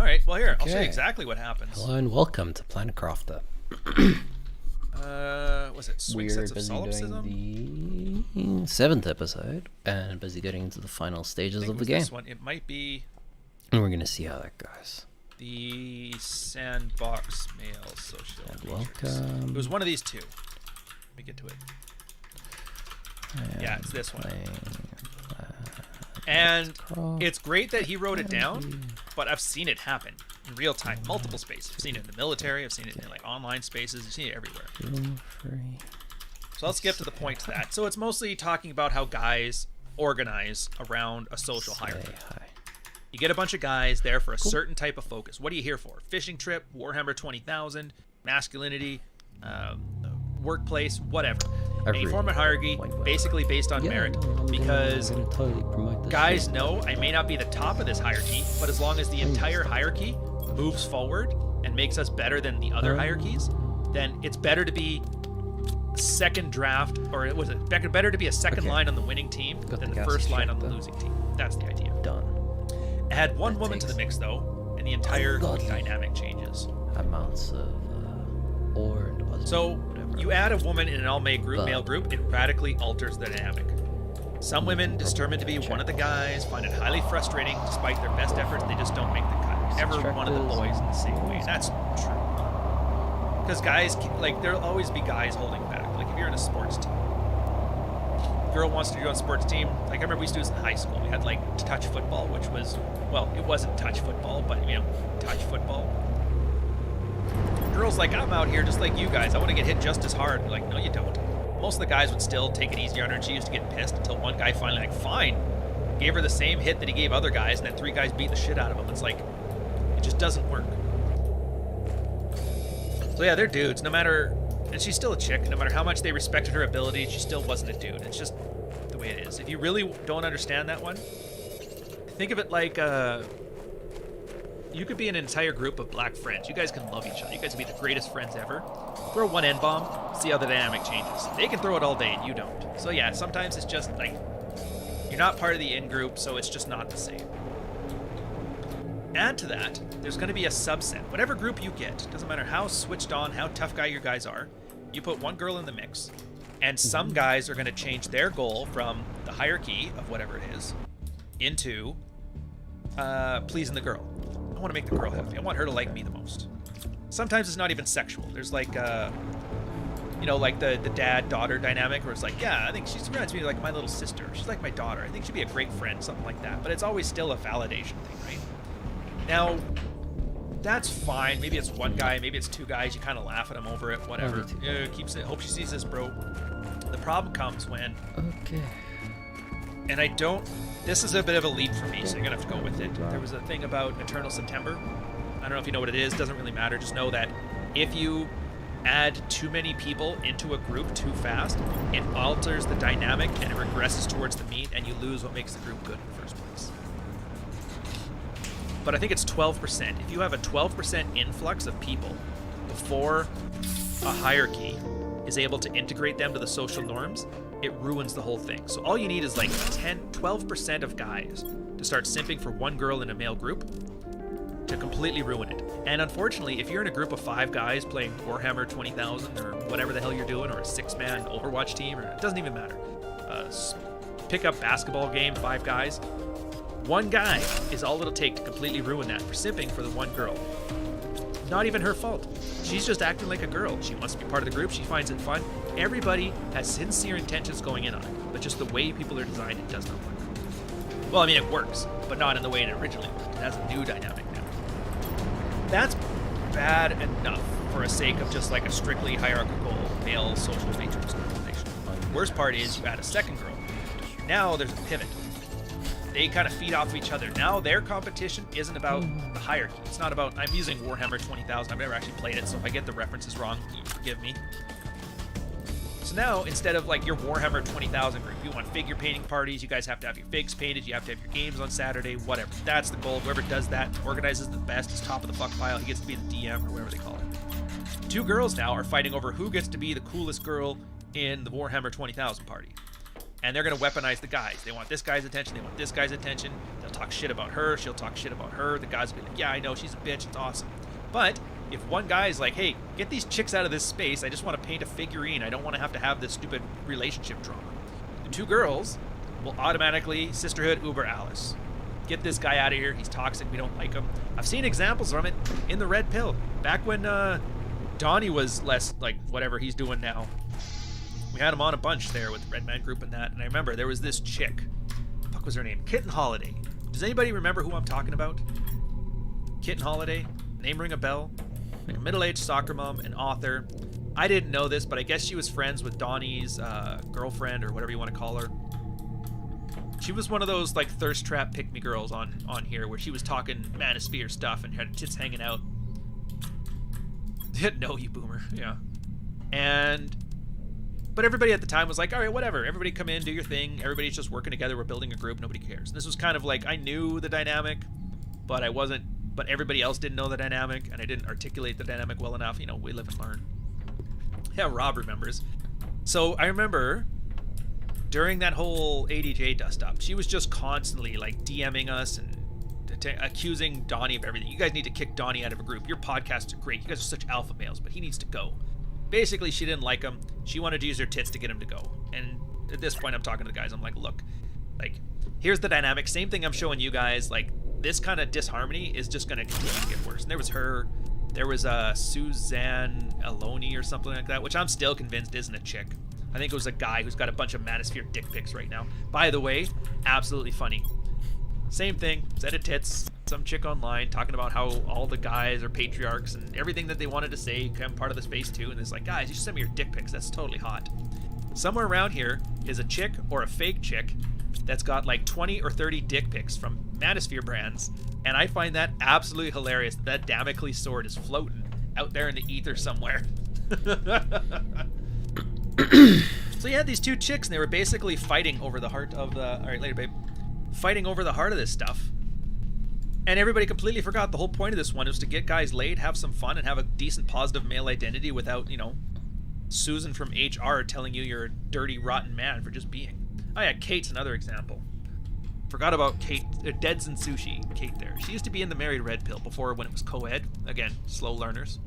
right. Well, here, I'll show you Okay. exactly what happens. Hello and welcome to Planet Crafter. Was it Swing We're Sets of busy Solipsism? doing the 7th episode and busy getting into the final I stages think of it the was game. this one. It might be And we're going to see how that goes. the Sandbox Mail Social And Matrix. welcome. It was one of these two. Let me get to it. Yeah, it's this one. And it's great that he wrote it down, but I've seen it happen in real time, multiple spaces. I've seen it in the military. I've seen it in like online spaces. I've seen it everywhere. So I'll skip to the point to that. So it's mostly talking about how guys organize around a social hierarchy. You get a bunch of guys there for a certain type of focus. What are you here for? Fishing trip, Warhammer 20,000, masculinity, workplace, whatever. And you form a hierarchy basically based on merit, because guys know I may not be the top of this hierarchy, but as long as the entire hierarchy moves forward and makes us better than the other hierarchies, then it's better to be second draft, or was it better to be a second line on the winning team than the first line on the losing team. That's the idea. Done. Add one woman to the mix though, and the entire dynamic changes. Amounts of ore and others. So you add a woman in an all-male group, it radically alters the dynamic. Some women determined to be one of the guys find it highly frustrating. Despite their best efforts, they just don't make the cut. Ever one of the boys in the same way. And that's true. Because guys, like, there'll always be guys holding back. Like, if you're in a sports team, girl wants to go on a sports team. Like, I remember we used to do this in high school. We had, like, touch football, which was, well, it wasn't touch football, but, you know, touch football. Girls like, I'm out here just like you guys. I want to get hit just as hard. We're like, no, you don't. Most of the guys would still take it easier on her, and she used to get pissed until one guy finally, like, fine. Gave her the same hit that he gave other guys, and then 3 guys beat the shit out of him. It's like, it just doesn't work. So yeah, they're dudes, no matter, and she's still a chick, no matter how much they respected her ability, she still wasn't a dude. It's just the way it is. If you really don't understand that one, think of it like, you could be an entire group of black friends. You guys can love each other. You guys can be the greatest friends ever. Throw one N-bomb, see how the dynamic changes. They can throw it all day and you don't. So yeah, sometimes it's just like, you're not part of the in-group, so it's just not the same. Add to that, there's going to be a subset. Whatever group you get, doesn't matter how switched on, how tough guy your guys are, you put one girl in the mix, and some guys are going to change their goal from the hierarchy of whatever it is into pleasing the girl. I want to make the girl happy. I want her to like me the most. Sometimes it's not even sexual. There's like, you know, like the dad-daughter dynamic, where it's like, yeah, I think she reminds me like my little sister. She's like my daughter. I think she'd be a great friend, something like that. But it's always still a validation thing, right? Now, that's fine. Maybe it's one guy, maybe it's 2 guys. You kind of laugh at them over it, whatever. Keeps it. Hope she sees this, bro. The problem comes when. Okay. And I don't. This is a bit of a leap for me, so you're gonna have to go with it. There was a thing about Eternal September. I don't know if you know what it is. Doesn't really matter. Just know that if you add too many people into a group too fast, it alters the dynamic and it regresses towards the mean, and you lose what makes the group good in the first place. But I think it's 12%. If you have a 12% influx of people before a hierarchy is able to integrate them to the social norms, it ruins the whole thing. So all you need is like 12% of guys to start simping for one girl in a male group to completely ruin it. And unfortunately, if you're in a group of 5 guys playing Warhammer 20,000 or whatever the hell you're doing, or a 6-man Overwatch team, or it doesn't even matter. Pick up basketball game, 5 guys. One guy is all it'll take to completely ruin that for simping for the one girl. Not even her fault. She's just acting like a girl. She wants to be part of the group. She finds it fun. Everybody has sincere intentions going in on it, but just the way people are designed, it does not work. Well, I mean, it works, but not in the way it originally worked. It has a new dynamic now. That's bad enough for a sake of just like a strictly hierarchical male social matrix organization. The worst part is you add a second girl. Now there's a pivot. They kind of feed off of each other. Now their competition isn't about the hierarchy. It's not about, I'm using Warhammer 20,000. I've never actually played it, so if I get the references wrong, you forgive me. So now, instead of like your Warhammer 20,000 group, you want figure painting parties, you guys have to have your figs painted, you have to have your games on Saturday, whatever. That's the goal. Whoever does that, organizes the best, is top of the fuck pile, he gets to be the DM, or whatever they call it. 2 girls now are fighting over who gets to be the coolest girl in the Warhammer 20,000 party. And they're going to weaponize the guys. They want this guy's attention. They want this guy's attention. They'll talk shit about her. She'll talk shit about her. The guys will be like, yeah, I know, she's a bitch. It's awesome. But if one guy's like, hey, get these chicks out of this space. I just want to paint a figurine. I don't want to have this stupid relationship drama. The two girls will automatically sisterhood Uber Alice. Get this guy out of here. He's toxic. We don't like him. I've seen examples from it in the Red Pill. Back when Donnie was less like whatever he's doing now. We had him on a bunch there with the Red Man Group and that. And I remember there was this chick. What the fuck was her name? Kitten Holiday. Does anybody remember who I'm talking about? Kitten Holiday? Name ring a bell? Like a middle-aged soccer mom, an author. I didn't know this, but I guess she was friends with Donnie's girlfriend or whatever you want to call her. She was one of those like thirst trap pick me girls on here where she was talking Manosphere stuff and had tits hanging out. Didn't know you, boomer. Yeah. But everybody at the time was like, all right, whatever. Everybody come in, do your thing. Everybody's just working together. We're building a group. Nobody cares. And this was kind of like, I knew the dynamic, but everybody else didn't know the dynamic, and I didn't articulate the dynamic well enough. You know, we live and learn. Yeah, Rob remembers. So I remember during that whole ADJ dust up, she was just constantly like DMing us and accusing Donnie of everything. You guys need to kick Donnie out of a group. Your podcasts are great. You guys are such alpha males, but he needs to go. Basically, she didn't like him. She wanted to use her tits to get him to go. And at this point, I'm talking to the guys. I'm like, look, like, here's the dynamic. Same thing I'm showing you guys. Like, this kind of disharmony is just going to continue to get worse. And there was her. There was Suzanne Aloni or something like that, which I'm still convinced isn't a chick. I think it was a guy who's got a bunch of Manosphere dick pics right now. By the way, absolutely funny. Same thing, set of tits, some chick online talking about how all the guys are patriarchs and everything that they wanted to say come part of the space too, and it's like, guys, you should send me your dick pics, that's totally hot. Somewhere around here is a chick or a fake chick that's got like 20 or 30 dick pics from Manosphere brands, and I find that absolutely hilarious. That Damocles sword is floating out there in the ether somewhere. So you had these two chicks, and they were basically fighting over the heart of the... Alright, later, babe. Fighting over the heart of this stuff. And everybody completely forgot the whole point of this one was to get guys laid, have some fun, and have a decent positive male identity without, you know, Susan from HR telling you you're a dirty, rotten man for just being. Oh yeah, Kate's another example. Forgot about Kate, Deads and Sushi, Kate there. She used to be in the Married Red Pill before when it was co-ed. Again, slow learners.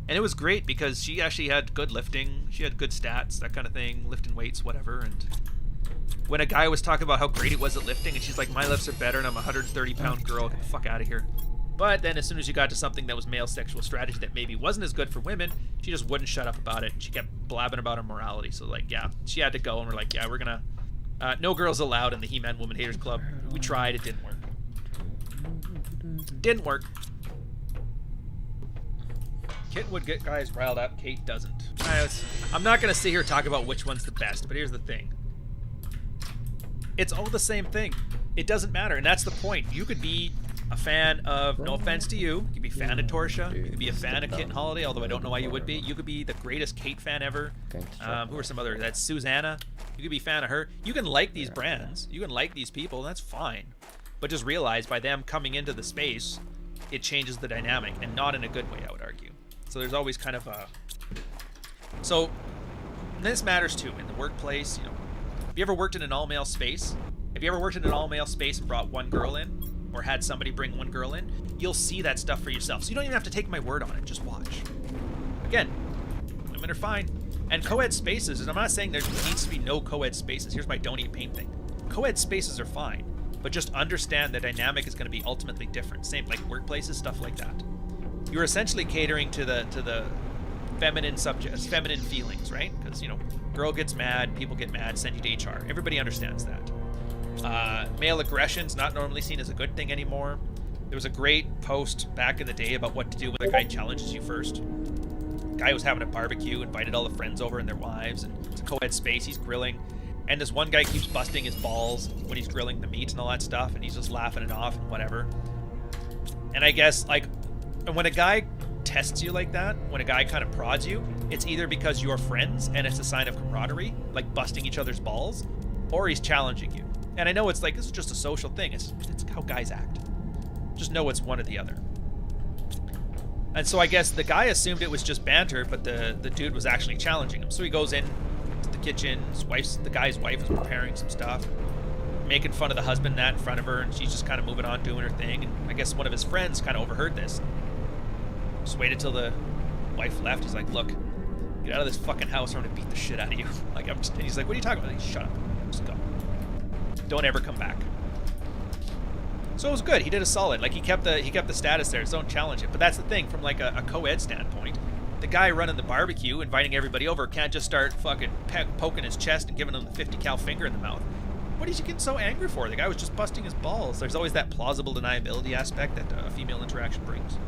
And it was great because she actually had good lifting. She had good stats, that kind of thing, lifting weights, whatever, and... When a guy was talking about how great it was at lifting, and she's like, my lifts are better, and I'm a 130-pound girl, get the fuck out of here. But then as soon as you got to something that was male sexual strategy that maybe wasn't as good for women, she just wouldn't shut up about it. She kept blabbing about her morality. So, like, yeah, she had to go, and we're like, yeah, we're gonna... no girls allowed in the He-Man Woman Haters Club. We tried, it didn't work. Didn't work. Kit would get guys riled up, Kate doesn't. I'm not gonna sit here and talk about which one's the best, but here's the thing. It's all the same thing. It doesn't matter, and that's the point. You could be a fan of, no offense to you, could be a fan of Torsha, you could be a fan of Kitten Holiday, although I don't know why you would be. You could be the greatest Kate fan ever. Who are some other? That's Susanna. You could be a fan of her. You can like these brands. You can like these people. That's fine. But just realize by them coming into the space, it changes the dynamic, and not in a good way, I would argue. So there's always kind of a... So this matters too in the workplace, you know. Have you ever worked in an all-male space? Have you ever worked in an all-male space and brought one girl in? Or had somebody bring one girl in? You'll see that stuff for yourself. So you don't even have to take my word on it. Just watch. Again, women are fine. And co-ed spaces, and I'm not saying there needs to be no co-ed spaces. Here's my don't eat paint thing. Co-ed spaces are fine. But just understand the dynamic is going to be ultimately different. Same like workplaces, stuff like that. You're essentially catering to the feminine subjects, feminine feelings, right? Because, you know, girl gets mad, people get mad, send you to HR. Everybody understands that. Male aggression's not normally seen as a good thing anymore. There was a great post back in the day about what to do when a guy challenges you first. Guy was having a barbecue, invited all the friends over and their wives, and it's a co-ed space, he's grilling. And this one guy keeps busting his balls when he's grilling the meat and all that stuff, and he's just laughing it off and whatever. And I guess, like, when a guy tests you like that, when a guy kind of prods you, it's either because you're friends and it's a sign of camaraderie, like busting each other's balls, or he's challenging you. And I know it's like, this is just a social thing. It's how guys act. Just know it's one or the other. And so I guess the guy assumed it was just banter, but the dude was actually challenging him. So he goes in to the kitchen. The guy's wife is preparing some stuff, making fun of the husband that in front of her, and she's just kind of moving on, doing her thing. And I guess one of his friends kind of overheard this. Just waited till the wife left. He's like, look, get out of this fucking house or I'm gonna beat the shit out of you. Like, and he's like, what are you talking about? Like, shut up. Just go. Don't ever come back. So it was good. He did a solid. Like, he kept the status there. So don't challenge it. But that's the thing, from like a co-ed standpoint. The guy running the barbecue, inviting everybody over, can't just start fucking poking his chest and giving him the 50 cal finger in the mouth. What is he getting so angry for? The guy was just busting his balls. There's always that plausible deniability aspect that a female interaction brings.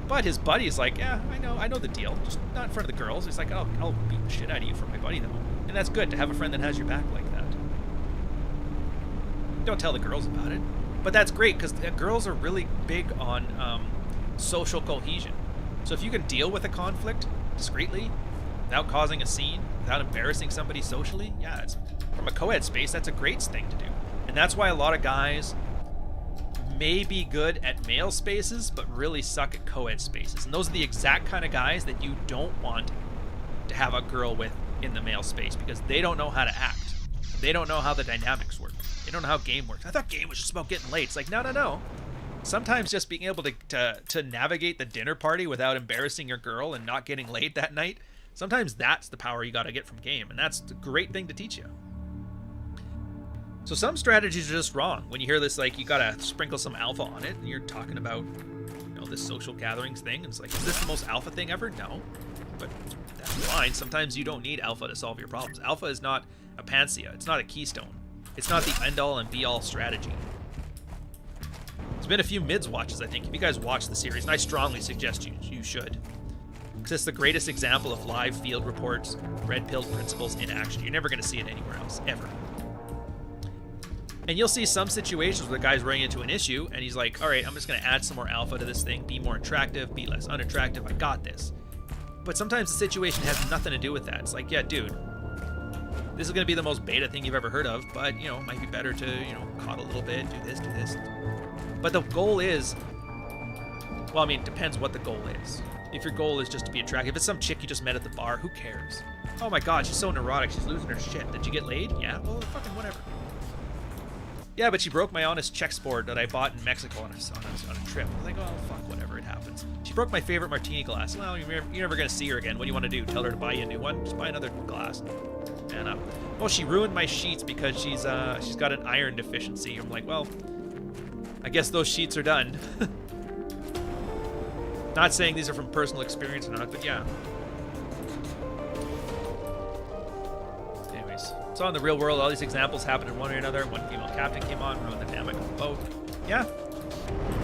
But his buddy's like, yeah, I know the deal. Just not in front of the girls. He's like, I'll beat the shit out of you for my buddy, though. And that's good to have a friend that has your back like that. Don't tell the girls about it. But that's great, because girls are really big on social cohesion. So if you can deal with a conflict discreetly, without causing a scene, without embarrassing somebody socially, yeah, it's, from a co-ed space, that's a great thing to do. And that's why a lot of guys may be good at male spaces, but really suck at co-ed spaces. And those are the exact kind of guys that you don't want to have a girl with in the male space, because they don't know how to act. They don't know how the dynamics work. They don't know how game works. I thought game was just about getting laid. It's like, no. Sometimes just being able to navigate the dinner party without embarrassing your girl and not getting laid that night, sometimes that's the power you got to get from game, and that's a great thing to teach you. So some strategies are just wrong. When you hear this, like, you got to sprinkle some alpha on it, and you're talking about, this social gatherings thing, and it's like, is this the most alpha thing ever? No. But that's fine. Sometimes you don't need alpha to solve your problems. Alpha is not a panacea. It's not a keystone. It's not the end-all and be-all strategy. There's been a few mids watches, I think. If you guys watch the series, and I strongly suggest you should. Because it's the greatest example of live field reports, red-pilled principles in action. You're never going to see it anywhere else, ever. And you'll see some situations where the guy's running into an issue, and he's like, all right, I'm just going to add some more alpha to this thing, be more attractive, be less unattractive, I got this. But sometimes the situation has nothing to do with that. It's like, yeah, dude, this is going to be the most beta thing you've ever heard of, but, it might be better to, coddle a little bit, do this. But the goal is, well, I mean, it depends what the goal is. If your goal is just to be attractive, if it's some chick you just met at the bar, who cares? Oh my god, she's so neurotic, she's losing her shit. Did you get laid? Yeah, well, fucking whatever. Yeah, but she broke my honest checks board that I bought in Mexico on a trip. I was like, oh, fuck, whatever, it happens. She broke my favorite martini glass. Well, you're never going to see her again. What do you want to do? Tell her to buy you a new one? Just buy another glass. And, well, she ruined my sheets because she's got an iron deficiency. I'm like, well, I guess those sheets are done. Not saying these are from personal experience or not, but yeah. Anyways, so in the real world, all these examples happened in one way or another. One female captain came on, ruined the dynamic of the boat. Yeah.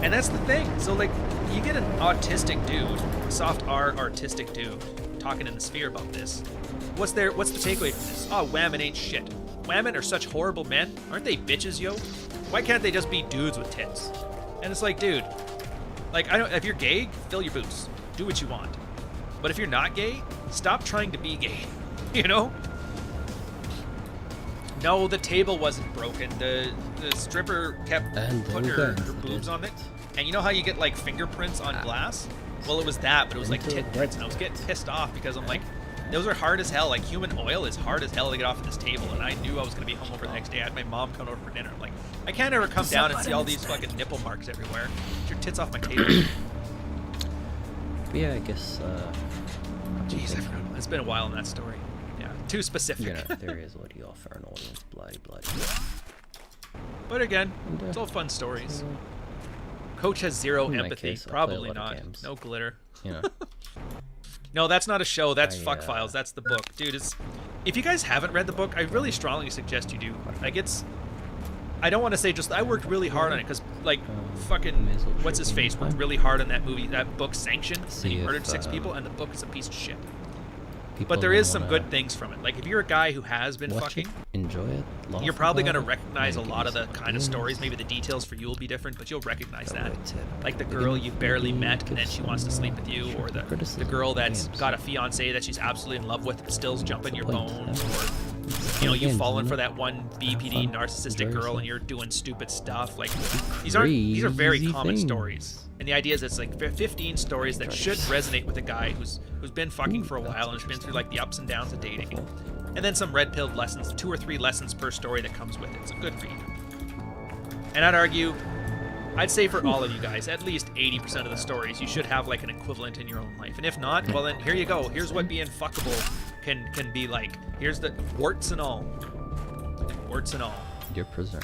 And that's the thing. So, like, you get an autistic dude, a soft R artistic dude, talking in the sphere about this. What's the takeaway from this? Oh, women ain't shit. Women are such horrible men. Aren't they bitches, yo? Why can't they just be dudes with tits? And it's like, dude, like, if you're gay, fill your boots. Do what you want. But if you're not gay, stop trying to be gay. No, the table wasn't broken. The stripper kept putting her boobs on it. And you know how you get, like, fingerprints on glass? Well, it was that, but it was like tit prints. And I was getting pissed off because I'm like, those are hard as hell. Like, human oil is hard as hell to get off of this table. And I knew I was going to be hungover the next day. I had my mom come over for dinner. I'm like, I can't ever come down and see all these fucking nipple marks everywhere. Get your tits off my table. Yeah, I guess, Jeez, I forgot. It's been a while in that story. Yeah, too specific. there is what you offer an audience, bloody. But again, it's all fun stories. Coach has zero empathy. Probably not. No glitter. No, that's not a show. That's Fuck Files. That's the book. Dude, if you guys haven't read the book, I really strongly suggest you do. Like, I don't want to say just, I worked really hard on it, because, like, fucking, what's his face worked really hard on that movie, that book, Sanction, and he murdered 6 people, and the book is a piece of shit. But there is some good things from it. Like, if you're a guy who has been fucking, enjoy it, you're probably going to recognize a lot of the kind of stories. Maybe the details for you will be different, but you'll recognize that. Like the girl you barely met and then she wants to sleep with you, or the girl that's got a fiance that she's absolutely in love with but still's jumping your bones, or you've fallen for that one BPD narcissistic girl and you're doing stupid stuff. Like, these are very common stories. And the idea is it's like 15 stories that should resonate with a guy who's been fucking for a while and has been through, like, the ups and downs of dating. And then some red-pilled lessons, 2 or 3 lessons per story that comes with it. It's a good read. And I'd argue, I'd say for all of you guys, at least 80% of the stories, you should have like an equivalent in your own life. And if not, well then here you go. Here's what being fuckable can be like. Here's the warts and all. Warts and all. You're a prisoner.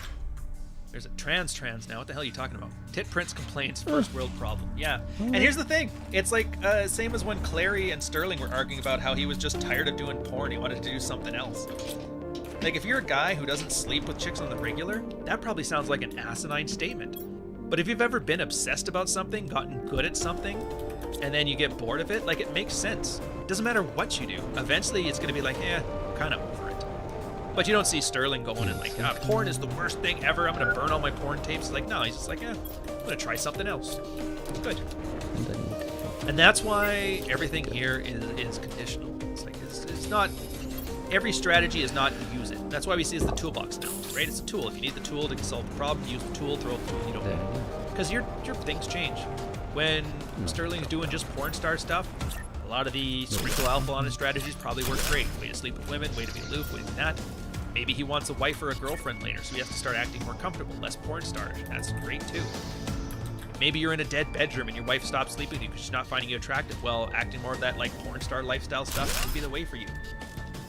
There's a trans now. What the hell are you talking about? Tit Prince complains, first world problem. Yeah. And here's the thing. It's like same as when Clary and Sterling were arguing about how he was just tired of doing porn. He wanted to do something else. Like, if you're a guy who doesn't sleep with chicks on the regular, that probably sounds like an asinine statement. But if you've ever been obsessed about something, gotten good at something, and then you get bored of it, like, it makes sense. It doesn't matter what you do. Eventually, it's going to be like, I'm kind of over it. But you don't see Sterling going and like, porn is the worst thing ever. I'm going to burn all my porn tapes. Like, no, he's just like, I'm going to try something else. Good. And that's why everything here is conditional. It's like, it's not... Every strategy is not use it. That's why we see it's the toolbox now, right? It's a tool. If you need the tool to solve the problem, use the tool, throw it the tool. You don't. Because your things change. When Sterling's doing just porn star stuff, a lot of the sprinkle alpha on his strategies probably work great. Way to sleep with women, way to be aloof, way to do that. Maybe he wants a wife or a girlfriend later, so he has to start acting more comfortable, less porn star. That's great too. Maybe you're in a dead bedroom and your wife stops sleeping with you because she's not finding you attractive. Well, acting more of that like porn star lifestyle stuff would be the way for you.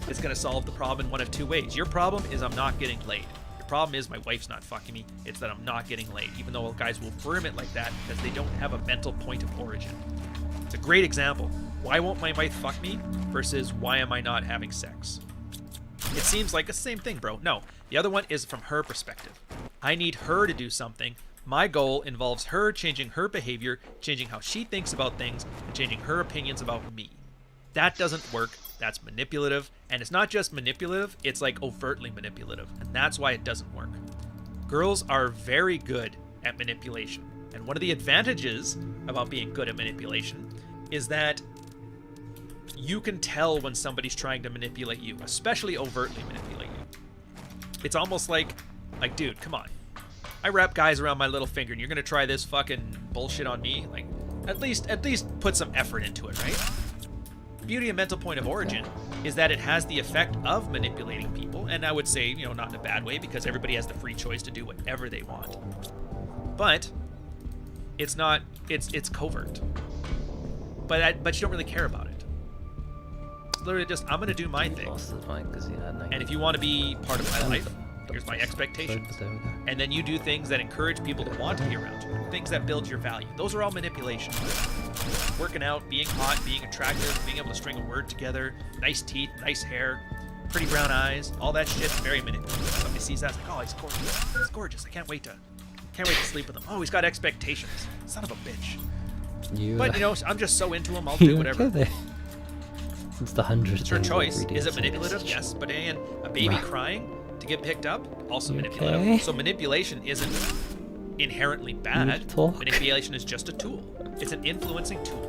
It's going to solve the problem in one of 2 ways. Your problem is I'm not getting laid. Your problem is my wife's not fucking me. It's that I'm not getting laid, even though guys will affirm it like that because they don't have a mental point of origin. It's a great example. Why won't my wife fuck me versus why am I not having sex? It seems like the same thing, bro. No, the other one is from her perspective. I need her to do something. My goal involves her changing her behavior, changing how she thinks about things, and changing her opinions about me. That doesn't work. That's manipulative. And it's not just manipulative, it's like overtly manipulative. And that's why it doesn't work. Girls are very good at manipulation. And one of the advantages about being good at manipulation is that you can tell when somebody's trying to manipulate you, especially overtly manipulate you. It's almost like, dude, come on. I wrap guys around my little finger and you're gonna try this fucking bullshit on me? Like, at least put some effort into it, right? Beauty and mental point of origin is that it has the effect of manipulating people, and I would say, not in a bad way, because everybody has the free choice to do whatever they want. But it's not, it's covert. But you don't really care about it. It's literally just, I'm gonna do my thing. And if you want to be part of my life, here's my expectations. And then you do things that encourage people to want to be around you, things that build your value. Those are all manipulation. Working out, being hot, being attractive, being able to string a word together, nice teeth, nice hair, pretty brown eyes, all that shit's very manipulative. Somebody sees that, it's like, oh, he's gorgeous. He's gorgeous. I can't wait to sleep with him. Oh, he's got expectations. Son of a bitch. But I'm just so into him, I'll do whatever. It's the 100th. It's her choice. Is it manipulative? Yes. But again, a baby crying to get picked up, also manipulative. Okay? So manipulation isn't inherently bad. Manipulation is just a tool. It's an influencing tool.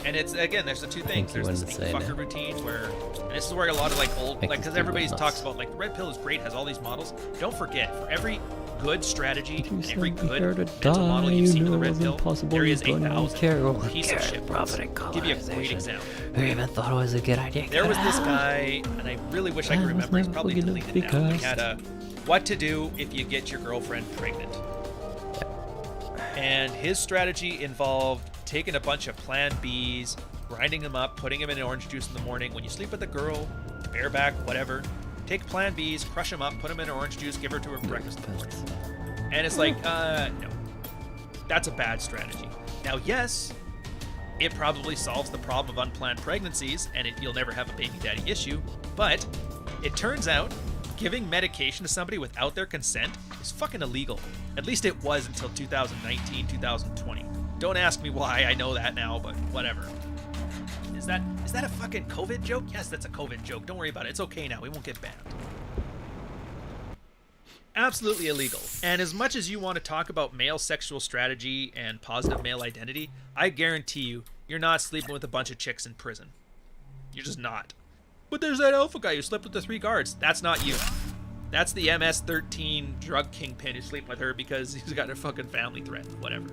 And it's, again, there's the two things. There's the sneak fucker routines where, and this is where a lot of old, because everybody talks about the red pill is great, has all these models. Don't forget, for every good strategy and every good mental model you've seen in the red pill, there is 1,000 piece of shit. I'll give you a great example. Who even thought it was a good idea? There was this guy, and I really wish I could remember. He's probably deleted now. He had a what to do if you get your girlfriend pregnant. And his strategy involved taking a bunch of Plan Bs, grinding them up, putting them in orange juice in the morning. When you sleep with a girl, bareback, whatever, take Plan Bs, crush them up, put them in orange juice, give her to her breakfast in the morning. And it's like, no. That's a bad strategy. Now, yes, it probably solves the problem of unplanned pregnancies, and you'll never have a baby daddy issue, but it turns out giving medication to somebody without their consent is fucking illegal. At least it was until 2019, 2020. Don't ask me why, I know that now, but whatever. Is that a fucking COVID joke? Yes, that's a COVID joke. Don't worry about it. It's okay now. We won't get banned. Absolutely illegal. And as much as you want to talk about male sexual strategy and positive male identity, I guarantee you're not sleeping with a bunch of chicks in prison. You're just not. But there's that alpha guy who slept with the 3 guards. That's not you. That's the MS-13 drug kingpin who's sleeping with her because he's got a fucking family threat. Whatever.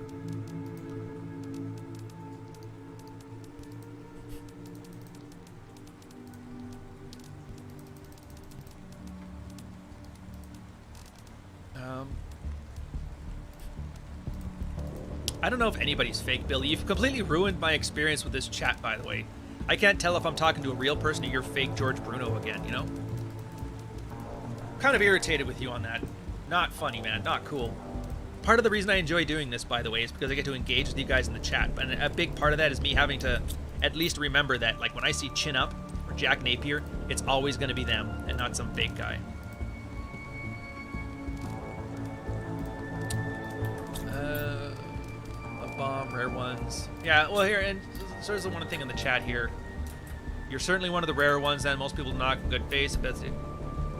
I don't know if anybody's fake, Billy. You've completely ruined my experience with this chat, by the way. I can't tell if I'm talking to a real person or you're fake George Bruno again, you know? I'm kind of irritated with you on that. Not funny, man. Not cool. Part of the reason I enjoy doing this, by the way, is because I get to engage with you guys in the chat. And a big part of that is me having to at least remember that, like, when I see Chin Up or Jack Napier, it's always going to be them and not some fake guy. A bomb, rare ones. Yeah, well, here, and so there's the one thing in the chat here. You're certainly one of the rare ones, and most people knock in good face. But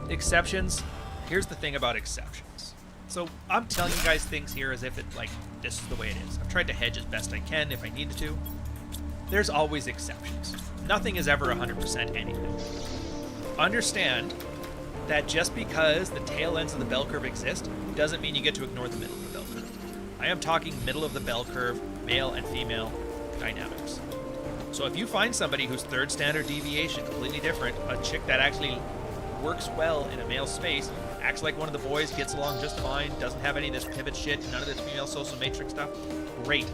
exceptions. Here's the thing about exceptions. So I'm telling you guys things here as if it, like, this is the way it is. I've tried to hedge as best I can if I needed to. There's always exceptions. Nothing is ever 100% anything. Understand that just because the tail ends of the bell curve exist doesn't mean you get to ignore the middle of the bell curve. I am talking middle of the bell curve, male and female dynamics. So if you find somebody whose third standard deviation, completely different, a chick that actually works well in a male space, acts like one of the boys, gets along just fine, doesn't have any of this pivot shit, none of this female social matrix stuff, great.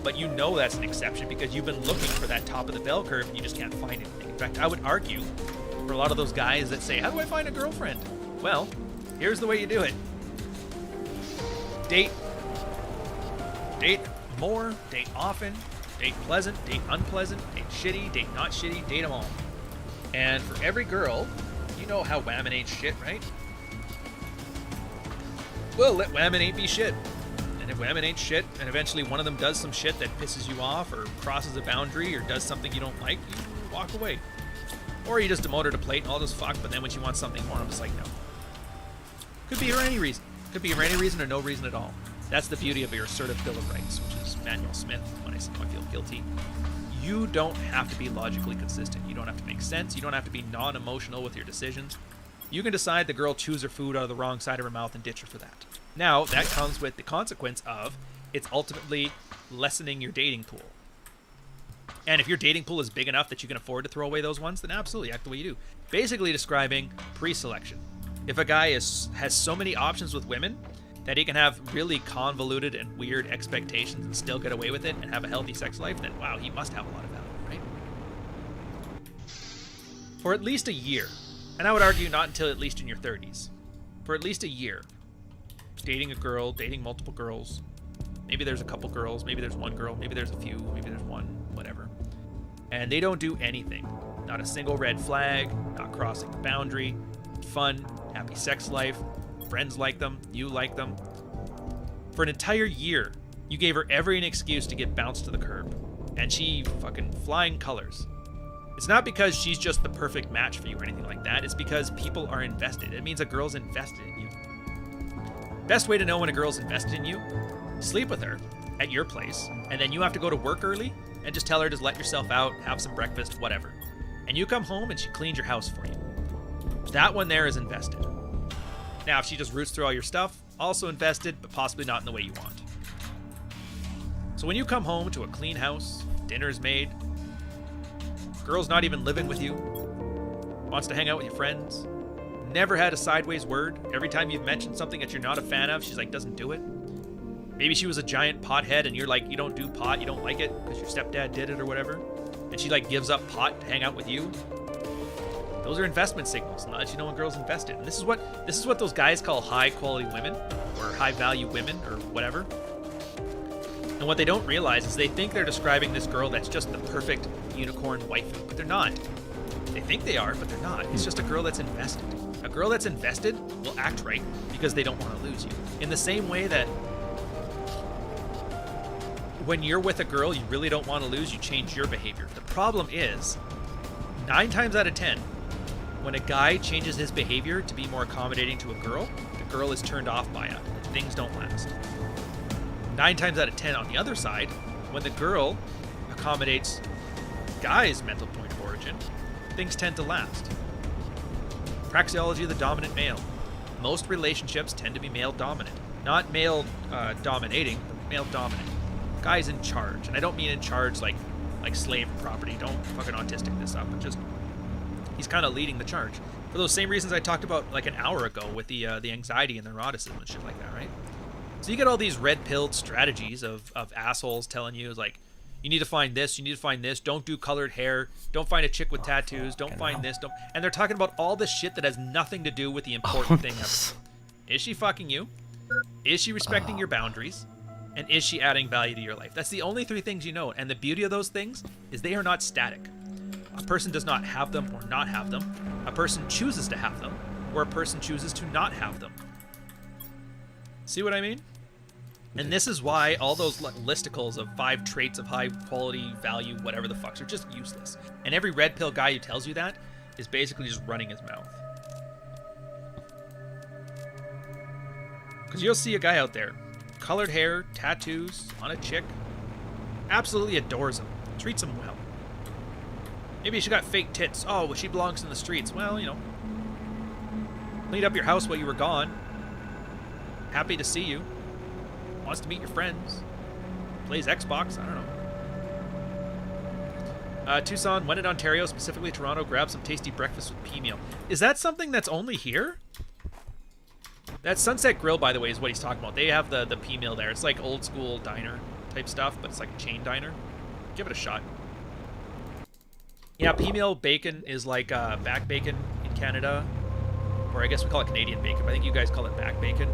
But you know that's an exception because you've been looking for that top of the bell curve and you just can't find anything. In fact, I would argue for a lot of those guys that say, how do I find a girlfriend? Well, here's the way you do it. Date more, date often, date pleasant, date unpleasant, date shitty, date not shitty, date them all. And for every girl, you know how women ain't shit, right? Well, let women ain't be shit. And if women ain't shit, and eventually one of them does some shit that pisses you off or crosses a boundary or does something you don't like, you walk away. Or you just demote her to plate and all just fuck, but then when she wants something more, I'm just like, no. Could be for any reason. Could be for any reason or no reason at all. That's the beauty of your assertive Bill of Rights, which is Manuel Smith, when I feel guilty. You don't have to be logically consistent. You don't have to make sense. You don't have to be non-emotional with your decisions. You can decide the girl chews her food out of the wrong side of her mouth and ditch her for that. Now, that comes with the consequence of it's ultimately lessening your dating pool. And if your dating pool is big enough that you can afford to throw away those ones, then absolutely act the way you do. Basically describing pre-selection. If a guy has so many options with women that he can have really convoluted and weird expectations and still get away with it and have a healthy sex life, then wow, he must have a lot of value, right? For at least a year, and I would argue not until at least in your 30s, for at least a year, dating a girl, dating multiple girls, maybe there's a couple girls, maybe there's one girl, maybe there's a few, maybe there's one, whatever, and they don't do anything. Not a single red flag, not crossing the boundary, fun, happy sex life, friends like them, you like them. For an entire year, you gave her every excuse to get bounced to the curb, and she fucking flying colors. It's not because she's just the perfect match for you or anything like that. It's because people are invested. It means a girl's invested in you. Best way to know when a girl's invested in you, sleep with her at your place, and then you have to go to work early and just tell her to let yourself out, have some breakfast, whatever. And you come home and she cleans your house for you. That one there is invested. Now, if she just roots through all your stuff, also invested, but possibly not in the way you want. So when you come home to a clean house, dinner's made, girl's not even living with you, wants to hang out with your friends, never had a sideways word, every time you've mentioned something that you're not a fan of, she's like, doesn't do it. Maybe she was a giant pothead and you're like, you don't do pot, you don't like it because your stepdad did it or whatever, and she like gives up pot to hang out with you. Those are investment signals, and that lets you know when girls invested. And this is what those guys call high quality women, or high value women, or whatever. And what they don't realize is they think they're describing this girl that's just the perfect unicorn waifu, but they're not. They think they are, but they're not. It's just a girl that's invested. A girl that's invested will act right because they don't want to lose you. In the same way that when you're with a girl you really don't want to lose, you change your behavior. The problem is, 9 times out of 10, when a guy changes his behavior to be more accommodating to a girl, the girl is turned off by it. Things don't last. 9 times out of 10 on the other side, when the girl accommodates guy's mental point of origin, things tend to last. Praxeology of the dominant male. Most relationships tend to be male dominant. Not male dominating, but male dominant. Guy's in charge. And I don't mean in charge like slave property. Don't fucking autistic this up, but just he's kind of leading the charge. For those same reasons I talked about like an hour ago with the anxiety and the eroticism and shit like that, right? So you get all these red-pilled strategies of assholes telling you, like, you need to find this, you need to find this, don't do colored hair, don't find a chick with tattoos, don't find this, don't... And they're talking about all this shit that has nothing to do with the important thing ever. Is she fucking you? Is she respecting your boundaries? And is she adding value to your life? That's the only three things you know. And the beauty of those things is they are not static. A person does not have them or not have them. A person chooses to have them, or a person chooses to not have them. See what I mean? And this is why all those listicles of 5 traits of high quality, value, whatever the fucks, are just useless. And every red pill guy who tells you that is basically just running his mouth. Because you'll see a guy out there, colored hair, tattoos, on a chick, absolutely adores him, treats him well. Maybe she got fake tits. Oh, well, she belongs in the streets. Well, you know, cleaned up your house while you were gone. Happy to see you. Wants to meet your friends. Plays Xbox. I don't know. Tucson, when in Ontario, specifically Toronto, grab some tasty breakfast with pea meal. Is that something that's only here? That Sunset Grill, by the way, is what he's talking about. They have the pea meal there. It's like old school diner type stuff, but it's like a chain diner. Give it a shot. Yeah, pea meal bacon is like back bacon in Canada. Or I guess we call it Canadian bacon, but I think you guys call it back bacon.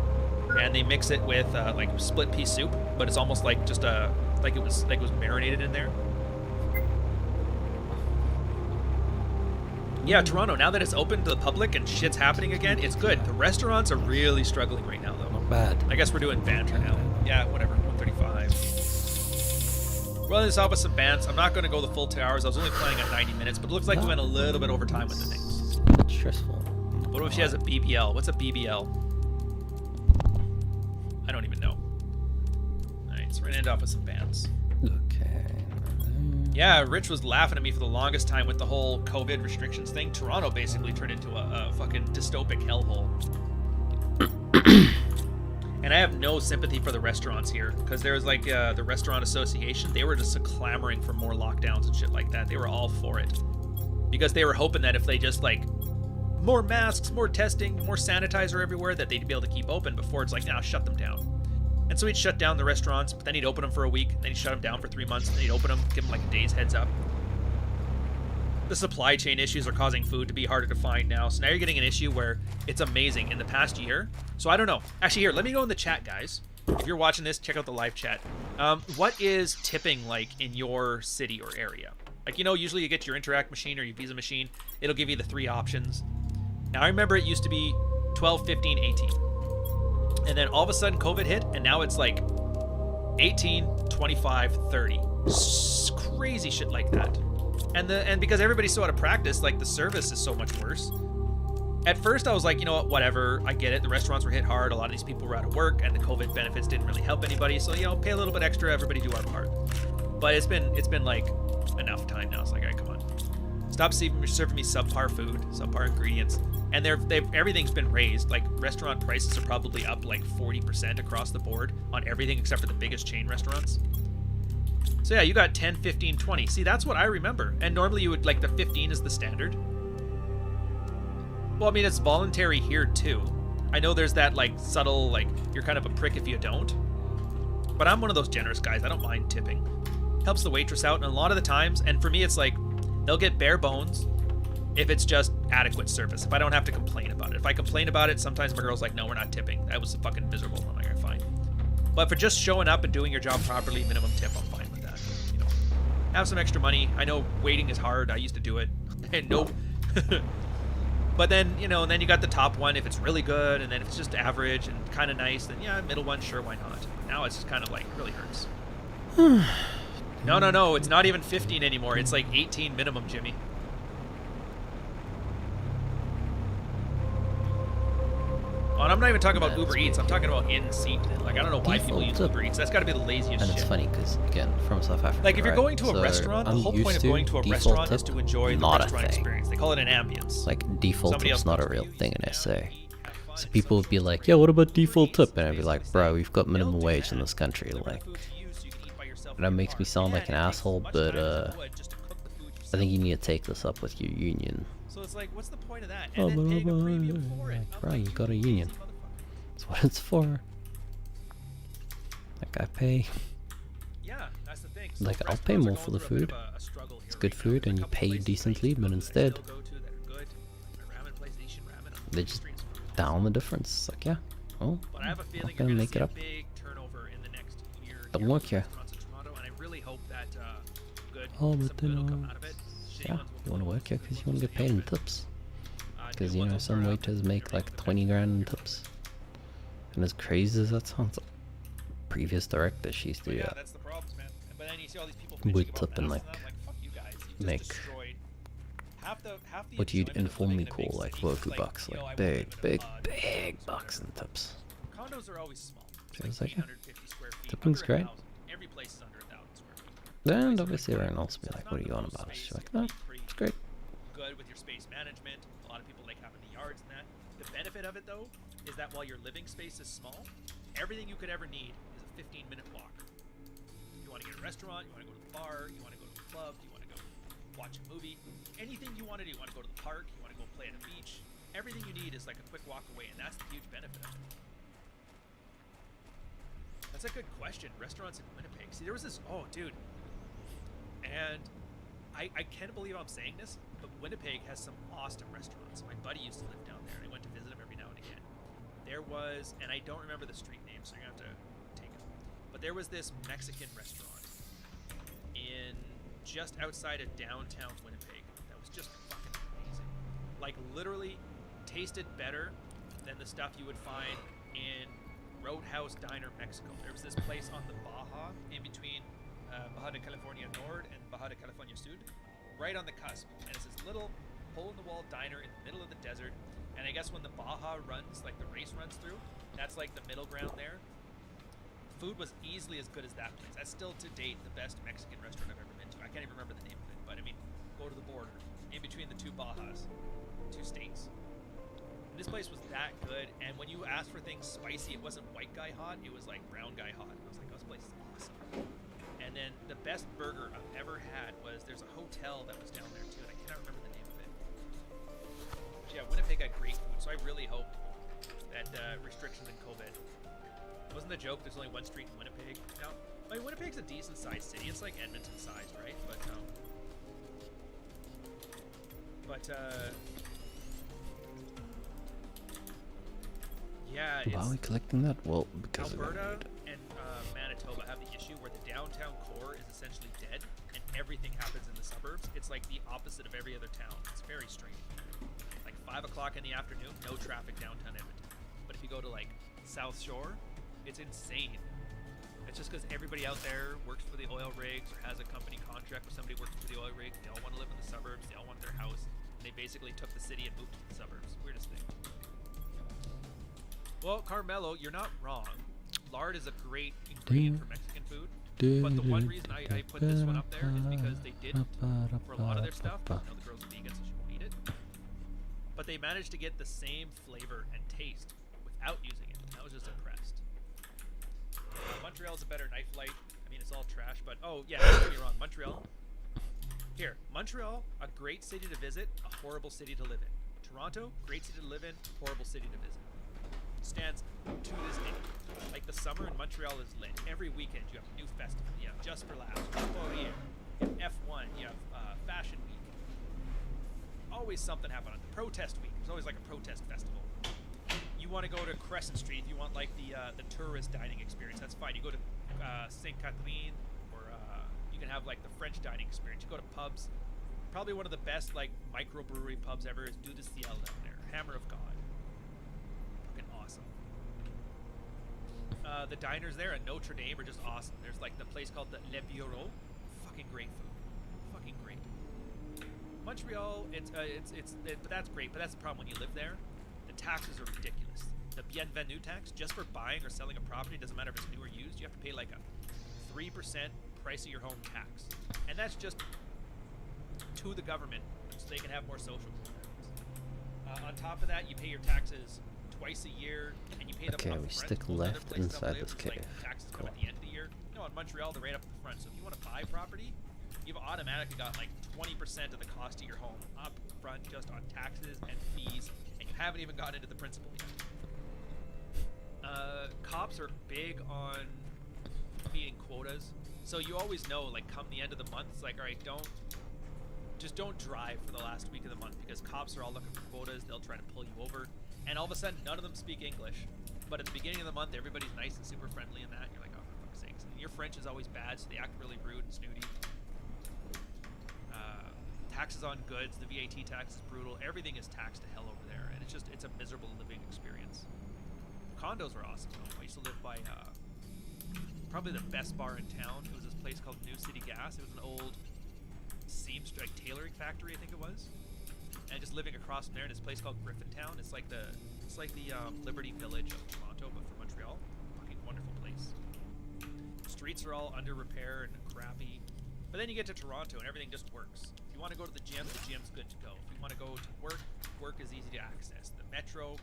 And they mix it with like split pea soup, but it's almost like just like it was marinated in there. Yeah, Toronto, now that it's open to the public and shit's happening again, it's good. The restaurants are really struggling right now, though. Not bad. I guess we're doing banter now. Yeah, whatever. 135. Rolling this off with some bands. I'm not going to go the full 2 hours. I was only planning on 90 minutes, but it looks like we went a little bit over time with the things. That's stressful. What if she has a BBL? What's a BBL? I don't even know. Alright, so we're going to end off with some bands. Okay. Yeah, Rich was laughing at me for the longest time with the whole COVID restrictions thing. Toronto basically turned into a fucking dystopic hellhole. And I have no sympathy for the restaurants here, because there's like the restaurant association. They were just clamoring for more lockdowns and shit like that. They were all for it. Because they were hoping that if they just like more masks, more testing, more sanitizer everywhere, that they'd be able to keep open before it's like, nah, shut them down. And so he'd shut down the restaurants, but then he'd open them for a week, then he'd shut them down for 3 months, and then he'd open them, give them like a day's heads up. The supply chain issues are causing food to be harder to find now, so now you're getting an issue where it's amazing in the past year. So I don't know. Actually, here, let me go in the chat, guys. If you're watching this, check out the live chat. What is tipping like in your city or area? Like, you know, usually you get your Interac machine or your Visa machine. It'll give you the 3 options. Now, I remember it used to be 12, 15, 18. And then all of a sudden COVID hit, and now it's like 18, 25, 30. Crazy shit like that. And because everybody's so out of practice, like the service is so much worse. At first I was like, you know what, whatever, I get it. The restaurants were hit hard. A lot of these people were out of work, and the COVID benefits didn't really help anybody. So, you know, pay a little bit extra, everybody do our part. But it's been like enough time now. It's like, all right, come on. Stop serving me subpar food, subpar ingredients. And everything's been raised. Like, restaurant prices are probably up like 40% across the board on everything except for the biggest chain restaurants. So yeah, you got 10, 15, 20. See, that's what I remember. And normally you would, like, the 15 is the standard. Well, I mean, it's voluntary here too. I know there's that, like, subtle, like, you're kind of a prick if you don't. But I'm one of those generous guys. I don't mind tipping. Helps the waitress out, and a lot of the times, and for me it's like, they'll get bare bones if it's just adequate service. If I don't have to complain about it. If I complain about it, sometimes my girl's like, no, we're not tipping. That was fucking miserable. I'm like, all right, fine. But for just showing up and doing your job properly, minimum tip, I'm fine with that. You know, have some extra money. I know waiting is hard. I used to do it. And nope. But then, you know, and then you got the top one if it's really good, and then if it's just average and kind of nice, then yeah, middle one, sure, why not? Now it's just kind of like, really hurts. No, it's not even 15 anymore. It's like 18 minimum, Jimmy. Oh, and I'm not even talking about Uber Eats. I'm talking about in-seat. Like, I don't know why people use Uber Eats. That's got to be the laziest shit. And it's funny because, again, from South Africa, like, if you're going to a so restaurant, the whole point of going to a restaurant is to enjoy the restaurant experience. They call it an ambience. Like, default tip's not a real thing in SA. So people would be like, yeah, what about default tip? And I'd be like, bro, we've got minimum wage in this country. Like, that makes me sound like an asshole, but I think you need to take this up with your union. So it's like, what's the point of that? And then paying a premium for it. Bro, you got a union. That's what it's for. Like I pay, Yeah, that's the thing. So like I'll pay restaurants are more going for the through a bit food. of a struggle here It's good right now. food There's and a you couple pay places that I decently, used to but go to that I instead still go to that are good. Like my ramen place, Asian Ramen on they the just streets. down the difference. It's like, yeah, well, But I have a I'm feeling not you're gonna going to make see it a up. big turnover in the next year Don't here work with here. restaurants in Toronto, and I really hope that good, Oh, some but good will then, come out of it. Shitty yeah, ones will you want to close, work here good because you ones want to will get paid in stay open. tips. New Because, you ones know, will some start up, waiters and make everything like will 20 depend. grand in tips. And as crazy as that sounds, previous director, she used But to yeah, that's the problems, man. But then you see all these people with bitching about tip and masks like and I'm like, fuck you guys. You just make destroyed half the what you'd enjoyment of informally living in a big call like city. Roku Like, bucks, yo, I like won't big, live in a big, pod, big so bucks whatever. and tips. Condos are always small. It's So like it's like, yeah, 850 square feet. tipping's Under great. 1,000. Every place is under 1,000 square feet. And Places are obviously like everyone else will be so like, it's what are not you the on most about? It's space. just like, You no, can be pretty it's great. good with your space management. A lot of people like having the yards and that. The benefit of it though is that while your living space is small, everything you could ever need is a 15-minute walk. You want to get a restaurant, you want to go to the bar, you want to go to the club, you want to go watch a movie, anything you want to do. You want to go to the park, you want to go play at a beach. Everything you need is like a quick walk away, and that's the huge benefit of it. That's a good question. Restaurants in Winnipeg. See, there was this. Oh, dude. And I can't believe I'm saying this, but Winnipeg has some awesome restaurants. My buddy used to live down there, and I went to visit him every now and again. There was, and I don't remember the street name, so you're gonna have to take it. But there was this Mexican restaurant in just outside of downtown Winnipeg that was just fucking amazing. Like literally tasted better than the stuff you would find in Roadhouse Diner Mexico. There was this place on the Baja in between Baja de California Nord and Baja de California Sud, right on the cusp. And it's this little hole-in-the-wall diner in the middle of the desert. And I guess when the Baja runs, like the race runs through, that's like the middle ground there. Food was easily as good as that place. That's still to date the best Mexican restaurant I've ever been to. I can't even remember the name of it, but I mean, go to the border, in between the two Bajas, two states. And this place was that good, and when you asked for things spicy, it wasn't white guy hot, it was like brown guy hot. And I was like, oh, this place is awesome. And then the best burger I've ever had was, there's a hotel that was down there too, and I cannot remember the name of it. But yeah, Winnipeg had great food, so I really hope that restrictions in COVID. It wasn't the joke, there's only one street in Winnipeg. Now, I mean, Winnipeg's a decent sized city, it's like Edmonton sized, right? Yeah, Why are we collecting that? Well, because Alberta and Manitoba have the issue where the downtown core is essentially dead and everything happens in the suburbs. It's like the opposite of every other town. It's very strange. Like 5 o'clock in the afternoon, no traffic downtown Edmonton. But if you go to like South Shore, it's insane. It's just because everybody out there works for the oil rigs or has a company contract where somebody works for the oil rig. They all want to live in the suburbs. They all want their house. And they basically took the city and moved to the suburbs. Weirdest thing. Well, Carmelo, you're not wrong. Lard is a great ingredient for Mexican food. But the one reason I put this one up there is because they didn't, for a lot of their stuff, you know, the girl's vegan, so she won't eat it. But they managed to get the same flavor and taste without using it. And I was just impressed. Montreal's a better knife light. I mean, it's all trash, but oh yeah, don't get me wrong. Montreal. Here, Montreal, a great city to visit, a horrible city to live in. Toronto, great city to live in, horrible city to visit. Stands to this day. Like the summer in Montreal is lit. Every weekend you have a new festival. You have Just for Laughs, Poirier, you have F1, you have Fashion Week. Always something happening. Protest Week. There's always like a protest festival. You want to go to Crescent Street if you want like the tourist dining experience. That's fine. You go to St. Catherine, or you can have like the French dining experience. You go to pubs. Probably one of the best like microbrewery pubs ever is Dieu du Ciel down there. Hammer of God. Fucking awesome. The diners there at Notre Dame are just awesome. There's like the place called the Le Bureau. Fucking great food. Fucking great. Montreal, but that's great. But that's the problem when you live there. The taxes are ridiculous. The bienvenue tax, just for buying or selling a property, doesn't matter if it's new or used, you have to pay like a 3% price of your home tax. And that's just to the government so they can have more social programs. On top of that, you pay your taxes twice a year, and you pay them Okay, up we front. stick Most other left places I've inside lived, this it's like cave. taxes come Cool. at the end of the year. No, in Montreal, they're right up the front. So if you want to buy property, you've automatically got like 20% of the cost of your home up front just on taxes and fees, and you haven't even gotten into the principal yet. Cops are big on meeting quotas. So you always know, like, come the end of the month, it's like, all right, don't drive for the last week of the month because cops are all looking for quotas. They'll try to pull you over, and all of a sudden, none of them speak English. But at the beginning of the month, everybody's nice and super friendly and that. And you're like, oh, for fuck's sakes. And your French is always bad, so they act really rude and snooty. Taxes on goods, the VAT tax is brutal. Everything is taxed to hell over there, and it's a miserable living experience. Condos are awesome though. I used to live by probably the best bar in town. It was this place called New City Gas. It was an old seamstress, like tailoring factory, I think it was. And just living across from there in this place called Griffintown. It's like the Liberty Village of Toronto, but for Montreal. Fucking wonderful place. Streets are all under repair and crappy. But then you get to Toronto and everything just works. If you want to go to the gym's good to go. If you want to go to work is easy to access. The metro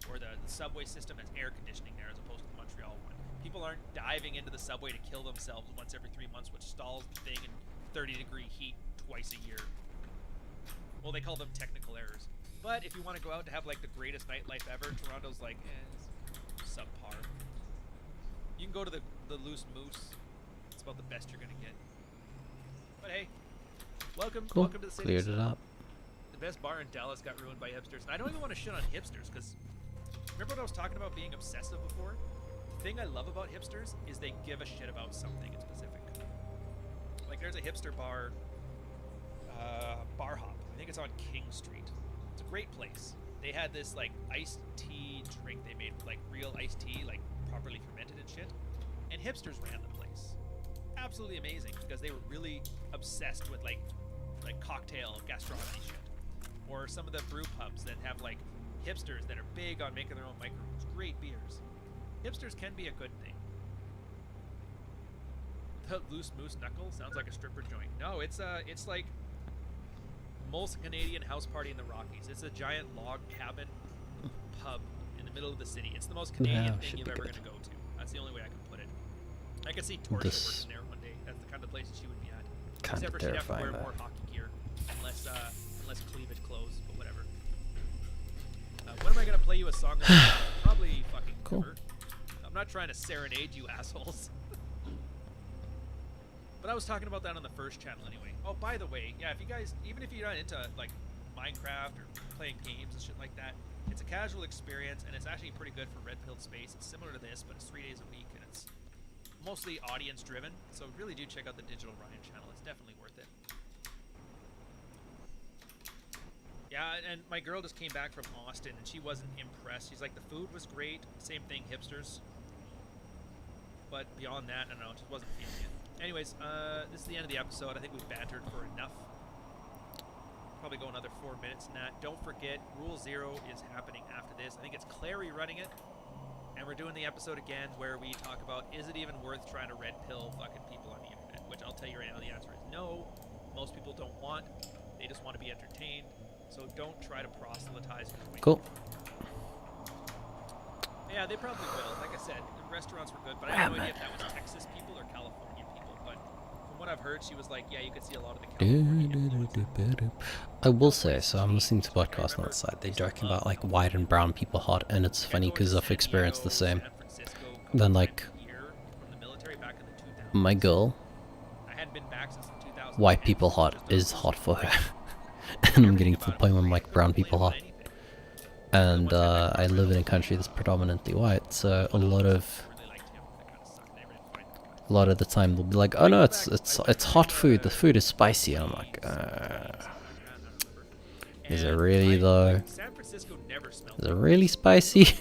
or the subway system has air conditioning there as opposed to the Montreal one. People aren't diving into the subway to kill themselves once every 3 months, which stalls the thing in 30-degree heat twice a year. Well, they call them technical errors. But if you want to go out to have like the greatest nightlife ever, Toronto's like, it's subpar. You can go to the Loose Moose. It's about the best you're gonna get. But hey, welcome to the city. Cleared it up. The best bar in Dallas got ruined by hipsters. And I don't even want to shit on hipsters, because remember what I was talking about being obsessive before? The thing I love about hipsters is they give a shit about something in specific. Like there's a hipster bar, Bar Hop. I think it's on King Street. It's a great place. They had this like iced tea drink they made with like real iced tea, like properly fermented and shit. And hipsters ran the place. Absolutely amazing, because they were really obsessed with like cocktail gastronomy shit. Or some of the brew pubs that have like hipsters that are big on making their own microbrews. Great beers. Hipsters can be a good thing. The Loose Moose Knuckle sounds like a stripper joint. No, it's like most Canadian house party in the Rockies. It's a giant log cabin pub in the middle of the city. It's the most Canadian thing you're ever going to go to. That's the only way I can put it. I could see Torsia working there one day. That's the kind of place she would be at. Kind of Except for she'd have to terrifying. wear more hockey gear, unless cleavage clothes, but whatever. When am I going to play you a song? Probably fucking Cool. never. I'm not trying to serenade you assholes. But I was talking about that on the first channel anyway. Oh, by the way, yeah, if you guys, even if you're not into like Minecraft or playing games and shit like that, it's a casual experience and it's actually pretty good for Red Pilled Space. It's similar to this, but it's 3 days a week and it's mostly audience driven. So really do check out the Digital Ryan channel. It's definitely worth it. Yeah, and my girl just came back from Austin and she wasn't impressed. She's like, the food was great. Same thing, hipsters. But beyond that, I don't know, just wasn't feeling it. Anyways, this is the end of the episode. I think we've bantered for enough. Probably go another 4 minutes in that. Don't forget, Rule 0 is happening after this. I think it's Clary running it. And we're doing the episode again where we talk about, is it even worth trying to red pill fucking people on the internet? Which I'll tell you right now, the answer is no. Most people don't want. They just want to be entertained. So don't try to proselytize your way. Cool. Yeah, they probably will. Like I said, the restaurants were good, but I have no idea if that was Texas people or California people. But from what I've heard, she was like, yeah, you could see a lot of the California influence. I will say, so I'm listening to podcasts on that side. They're joking about like white and brown people hot, and it's funny because I've experienced the same. Then like my girl, white people hot is hot for her, and I'm getting to the point where I'm like brown people hot. And I live in a country that's predominantly white, so a lot of the time they'll be like, "Oh no, it's hot food. The food is spicy." And I'm like, "Is it really though? Is it really spicy?"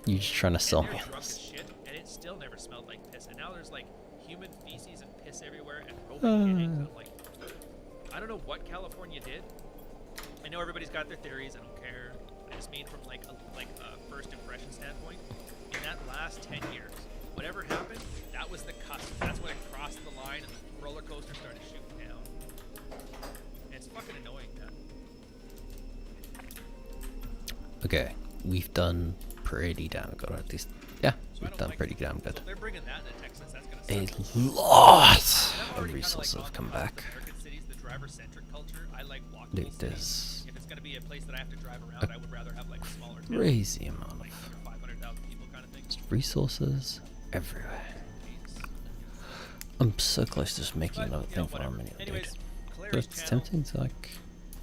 You're just trying to sell me. And it still never smelled like piss. And now there's like human feces and piss everywhere and roving pigs. I'm like, I don't know what California did. I know everybody's got their theories. I don't care. I just mean from like a first impression standpoint. In that last 10 years, whatever happened, that was the cusp. That's when it crossed the line and the roller coaster started shooting down. And it's fucking annoying, man. Okay, we've done pretty damn good, or at least, yeah, we've done pretty damn good. So if they're bringing that into Texas, that's gonna suck. A lot of resources have come back. American cities, the driver-centric culture, I like walkable Dude, cities. there's If it's gonna be a place that I have to drive around, I would rather have like a smaller town, crazy amount like of under 500,000 people kind of thing. resources everywhere. I'm so close to just making another thing for whatever. a minute, dude. Anyways, But Clary's it's channel, tempting to like,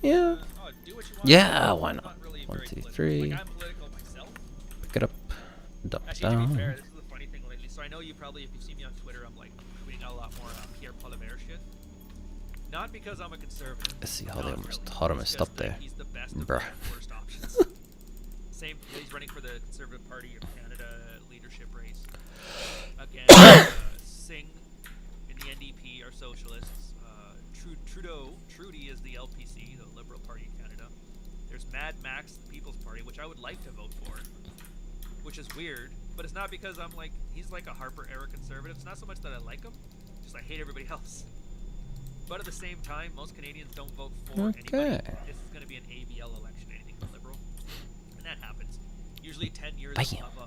yeah, do what you want. yeah, why I'm not? really 1, very 2, political. 3, Like, I'm political myself. pick it up, dump Actually, to be fair, down. this is the funny thing lately. So I know you probably, if you see me on Twitter, I'm like tweeting out a lot more Pierre Poilievre shit. Not because I'm a conservative. Let's see how Not they really. almost, how they It's almost just stopped that there. He's the best of Bruh. the worst options. Same, he's running for the Conservative Party of Canada leadership race. Again, Singh in the NDP are socialists. Trudy is the LPC, the Liberal Party of Canada. There's Mad Max, the People's Party, which I would like to vote for, which is weird, but it's not because I'm like, he's like a Harper era conservative. It's not so much that I like him, just I hate everybody else. But at the same time, most Canadians don't vote for anybody. This is going to be an ABL election, anything but Liberal. And that happens. Usually 10 years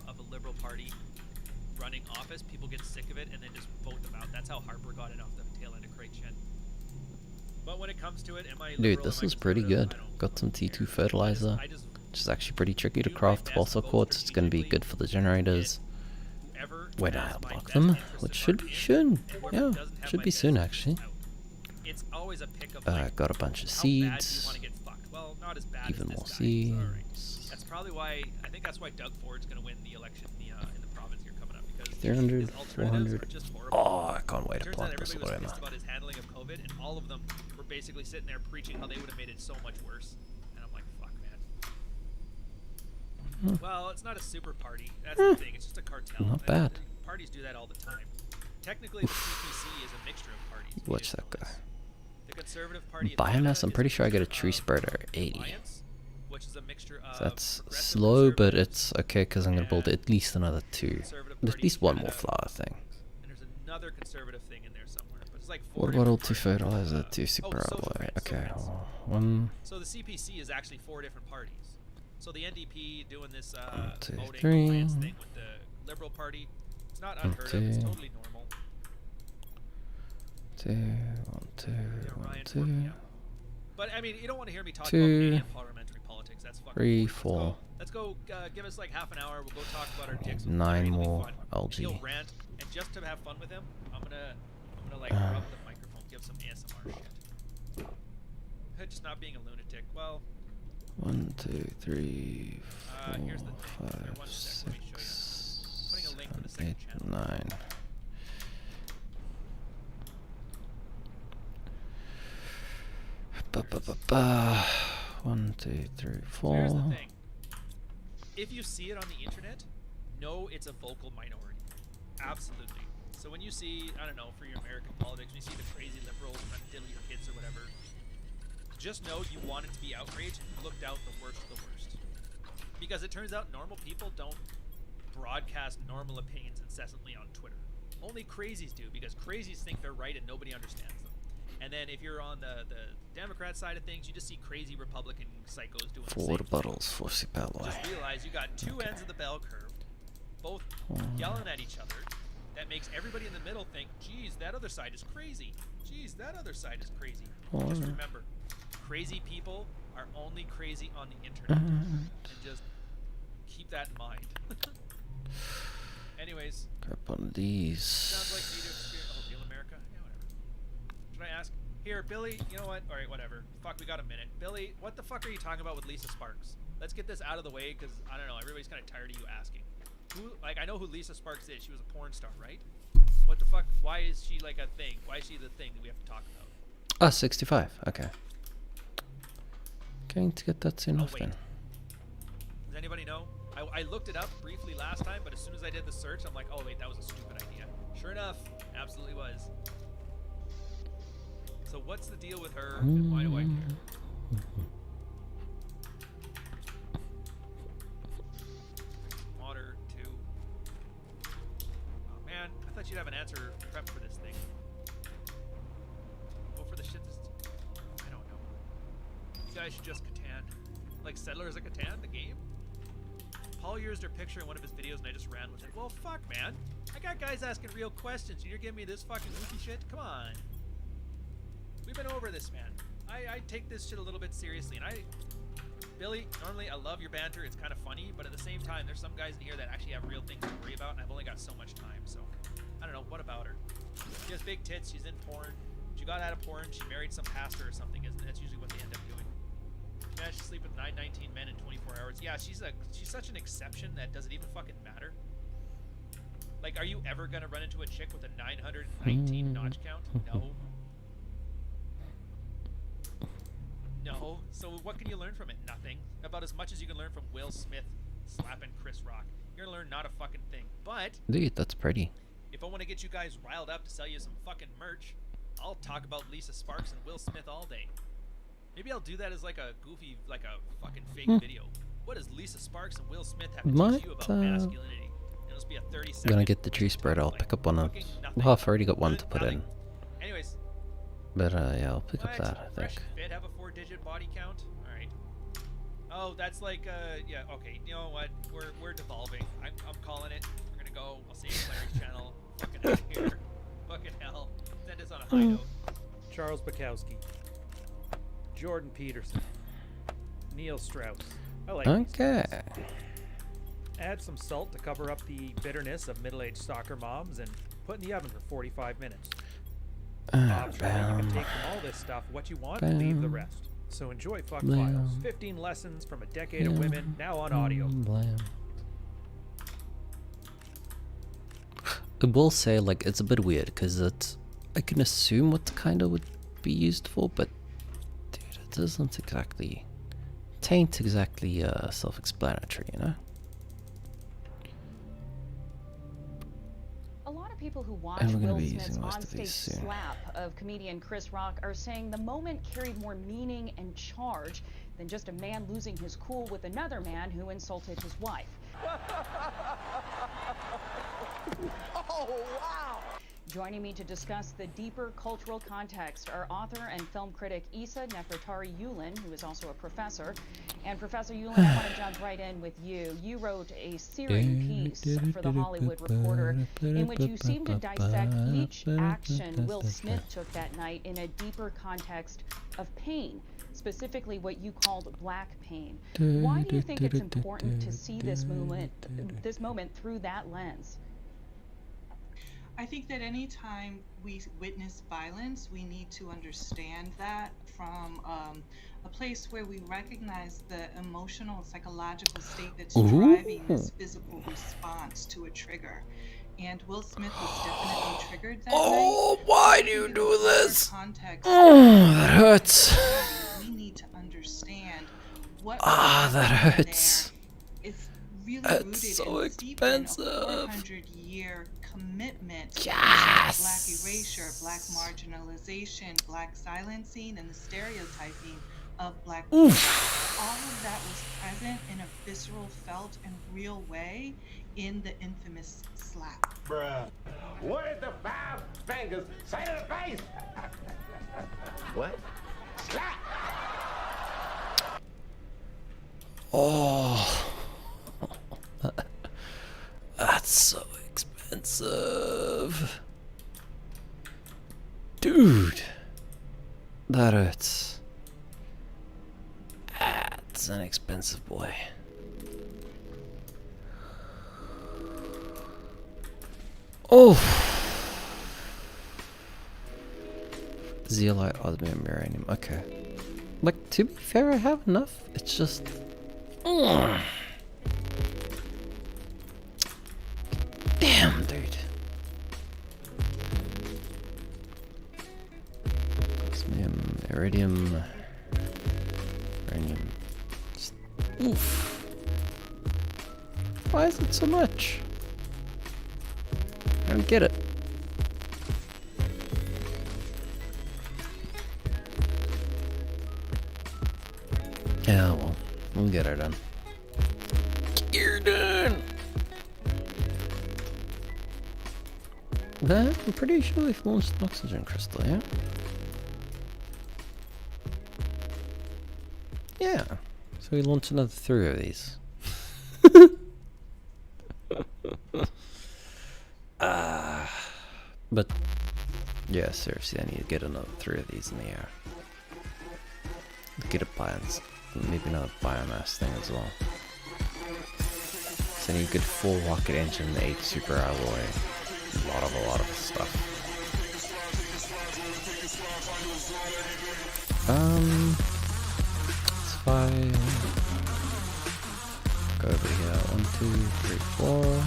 of a Liberal Party running office, people get sick of it and then just vote them out. That's how Harper got it off the tail end of Craig Chen. But when it comes to it, am I liberal? Dude, this am I is pretty conservative? good. I don't Got some care. T2 fertilizer, I just which is actually pretty tricky to do my craft. best Balsa to vote quartz, it's going to be strategically good for the generators. whoever When has I my unlock best them, interests which at should heart be in, soon. and whoever Yeah, doesn't have should my be best soon interests actually. out. It's always a pick of Got a bunch of how bad do you want seeds, to get fucked? Well, not as bad even as more this guy. Alright. seeds. That's probably why I think that's why Doug Ford's going to win the election in the province here coming up, because 300, his alternatives 400. are just horrible. Oh, I can't wait to Turns out plant this everybody was Lorema. pissed about his handling of COVID, and all of them were basically sitting there preaching how they would have made it so much worse. And I'm like, fuck, man. Well, it's not a super party. That's the thing. It's just a cartel. Not And bad. Parties do that all the time. Technically, the CPC is a mixture of parties. Watch that guy. The Conservative Party of Biomass, Canada I'm is pretty a sure I get a mixture tree of spreader at 80. Alliance, which is a mixture of That's progressive slow, but conservatives, it's okay because I'm going to build and at least another 2. Conservative At Party least of one more Canada, flower thing. and there's another conservative thing in there somewhere. But it's like 4 Water different bottle, 2 parties. fertilizer, 2 super social alloy. credits, Okay, credits. well, 1, So the CPC is actually 4 different parties. So the NDP doing this 2, voting 3. alliance thing with the Liberal Party, it's not unheard of. It's 2. totally normal. 2, 1, 2, Yeah, 1, Ryan, 2. yeah. But I mean, you don't want to hear me talk about 2, Canadian parliamentary politics. That's fucking 3, boring. 4. Let's go. Give us like half an hour. We'll go talk about our dicks. 9 It'll be more fun. algae. He'll rant, and just to have fun with him, I'm gonna like rub the microphone, give some ASMR shit. Just not being a lunatic. Well, 1, 2, 3, 4, here's the thing. Here, 5, one sec, let me show you. 6, Putting a link for the 7, 8, second channel. 9. Ba, ba, ba, ba. 1, 2, 3, So here's the 4. thing. If you see it on the internet, know it's a vocal minority. Absolutely. So when you see, I don't know, for your American politics, when you see the crazy liberals trying to diddle your kids or whatever, just know you wanted to be outraged and you looked out the worst of the worst. Because it turns out normal people don't broadcast normal opinions incessantly on Twitter. Only crazies do, because crazies think they're right and nobody understands them. And then if you're on the Democrat side of things, you just see crazy Republican psychos doing the 4 same water thing. bottles, 4 super alloy. Just realize you got 2 ends of the bell curve, both yelling at each other. That makes everybody in the middle think, geez, that other side is crazy. Geez, that other side is crazy. Just remember, crazy people are only crazy on the internet. And just keep that in mind. Anyways, Grab one of these. sounds like me to experience. Oh, Deal America? Yeah, whatever. Should I ask? Here, Billy, you know what? Alright, whatever. Fuck, we got a minute. Billy, what the fuck are you talking about with Lisa Sparks? Let's get this out of the way, because, I don't know, everybody's kind of tired of you asking. Who, like, I know who Lisa Sparks is. She was a porn star, right? What the fuck? Why is she, like, a thing? Why is she the thing that we have to talk about? Ah, 65. Okay. Going to get that soon Oh, off wait. then. Does anybody know? I looked it up briefly last time, but as soon as I did the search, I'm like, oh, wait, that was a stupid idea. Sure enough, absolutely was. So what's the deal with her, and why do I care? Water, 2. Oh, man, I thought you'd have an answer prepped for this thing. Go for the shit that's... I don't know. You guys should just Catan. Like Settlers of Catan, the game? Paul used her picture in one of his videos and I just ran with it. Well, fuck, man. I got guys asking real questions and you're giving me this fucking goofy shit? Come on. We've been over this, man. I take this shit a little bit seriously, and Billy, normally I love your banter. It's kind of funny, but at the same time, there's some guys in here that actually have real things to worry about, and I've only got so much time. So, I don't know. What about her? She has big tits. She's in porn. She got out of porn. She married some pastor or something. Isn't it? That's usually what they end up doing. She managed to sleep with 919 men in 24 hours. Yeah, she's such an exception that does it even fucking matter? Like, are you ever gonna run into a chick with a 919 notch count? No. No. So what can you learn from it? Nothing. About as much as you can learn from Will Smith slapping Chris Rock. You're gonna learn not a fucking thing. But Dude, that's pretty. if I want to get you guys riled up to sell you some fucking merch, I'll talk about Lisa Sparks and Will Smith all day. Maybe I'll do that as like a goofy, like a fucking fake video. What does Lisa Sparks and Will Smith have to teach you about masculinity? It'll just be a 30-second. I'm gonna get the tree spread. I'll pick up one of. Well, I've already got one to put in. Anyways. But yeah, I'll pick up What? that, I Fresh think. Fit have a 4-digit body count? Alright. Oh, that's like, yeah, okay. You know what? We're devolving. I'm calling it. We're gonna go. I'll see you on Larry's channel. Fucking out here. Fucking hell. Send us on a high note. Charles Bukowski, Jordan Peterson, Neil Strauss. I like these Okay. guys. Add some salt to cover up the bitterness of middle-aged soccer moms and put in the oven for 45 minutes. Optionally, you can take from all this stuff what you want and leave the rest. So enjoy Fuck Files. 15 lessons from a decade of women, now on audio. Blam. I will say, like, it's a bit weird because it's. I can assume what the kind of would be used for, but dude, it doesn't exactly. It ain't exactly self-explanatory, you know. A lot of people who watch And we're gonna Will be Smith's using most of onstage these soon. slap of comedian Chris Rock are saying the moment carried more meaning and charge than just a man losing his cool with another man who insulted his wife. Oh, wow! Joining me to discuss the deeper cultural context are author and film critic Issa Nefertari Yulin, who is also a professor. And Professor Yulin, I want to jump right in with you. You wrote a searing piece for The Hollywood Reporter in which you seem to dissect each action Will Smith took that night in a deeper context of pain, specifically what you called black pain. Why do you think it's important to see this moment through that lens? I think that anytime we witness violence, we need to understand that from a place where we recognize the emotional and psychological state that's driving this physical response to a trigger. And Will Smith was definitely triggered that night. Why do you do this? Context, That hurts. we need to understand what That hurts. It's really That's rooted so and steeped in a expensive. 400-year commitment to Yes. black erasure, black marginalization, black silencing, and the stereotyping of black people. All of that was present in a visceral, felt, and real way in the infamous slap. Bruh. Where's the 5 fingers? Say to the face! What? Slap! Oh, that's so expensive, dude. That hurts. That's an expensive boy. Oh, Zeolite, Osmium, Uranium. Okay. Like, to be fair, I have enough. It's just. Damn, dude. Osmium, Iridium, Uranium. Just, oof. Why is it so much? I don't get it. Yeah, well, we'll get her done. You're done. That, I'm pretty sure we've launched an oxygen crystal, yeah? Yeah. So we launched another 3 of these. But yeah, seriously, I need to get another 3 of these in the air. Get it by maybe not a biomass thing as well. So I need a good full rocket engine, 8 super alloy, a lot of stuff. It's fine. Go over here. 1, 2, 3, 4.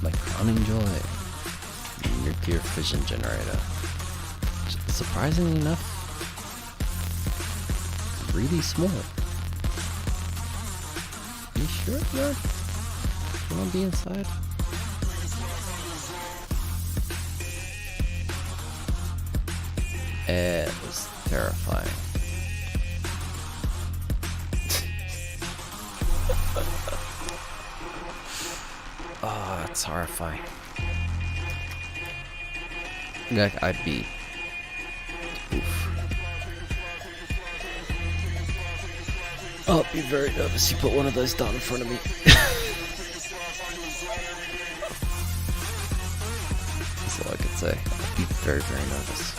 My crowning joy. Nuclear fission generator. Surprisingly enough, really small. You sure, yeah? You wanna be inside? It was terrifying. Oh, it's horrifying. Like, I'd be... Oof. I'll be very nervous you put one of those down in front of me. That's all I could say. I'd be very, very nervous.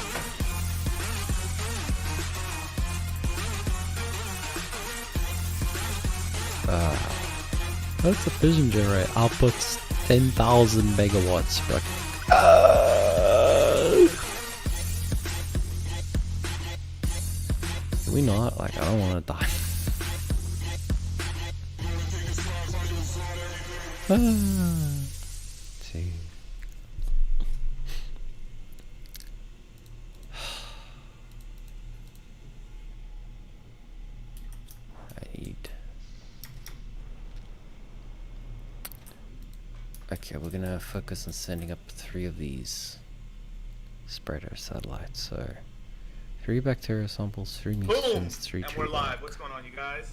That's a fission generator. Outputs 10,000 megawatts. Can we not? Like, I don't want to die. See. Okay, we're gonna focus on sending up 3 of these spreader satellites. So 3 bacteria samples, 3 mutagens, 3 and we're live. What's going on, you guys?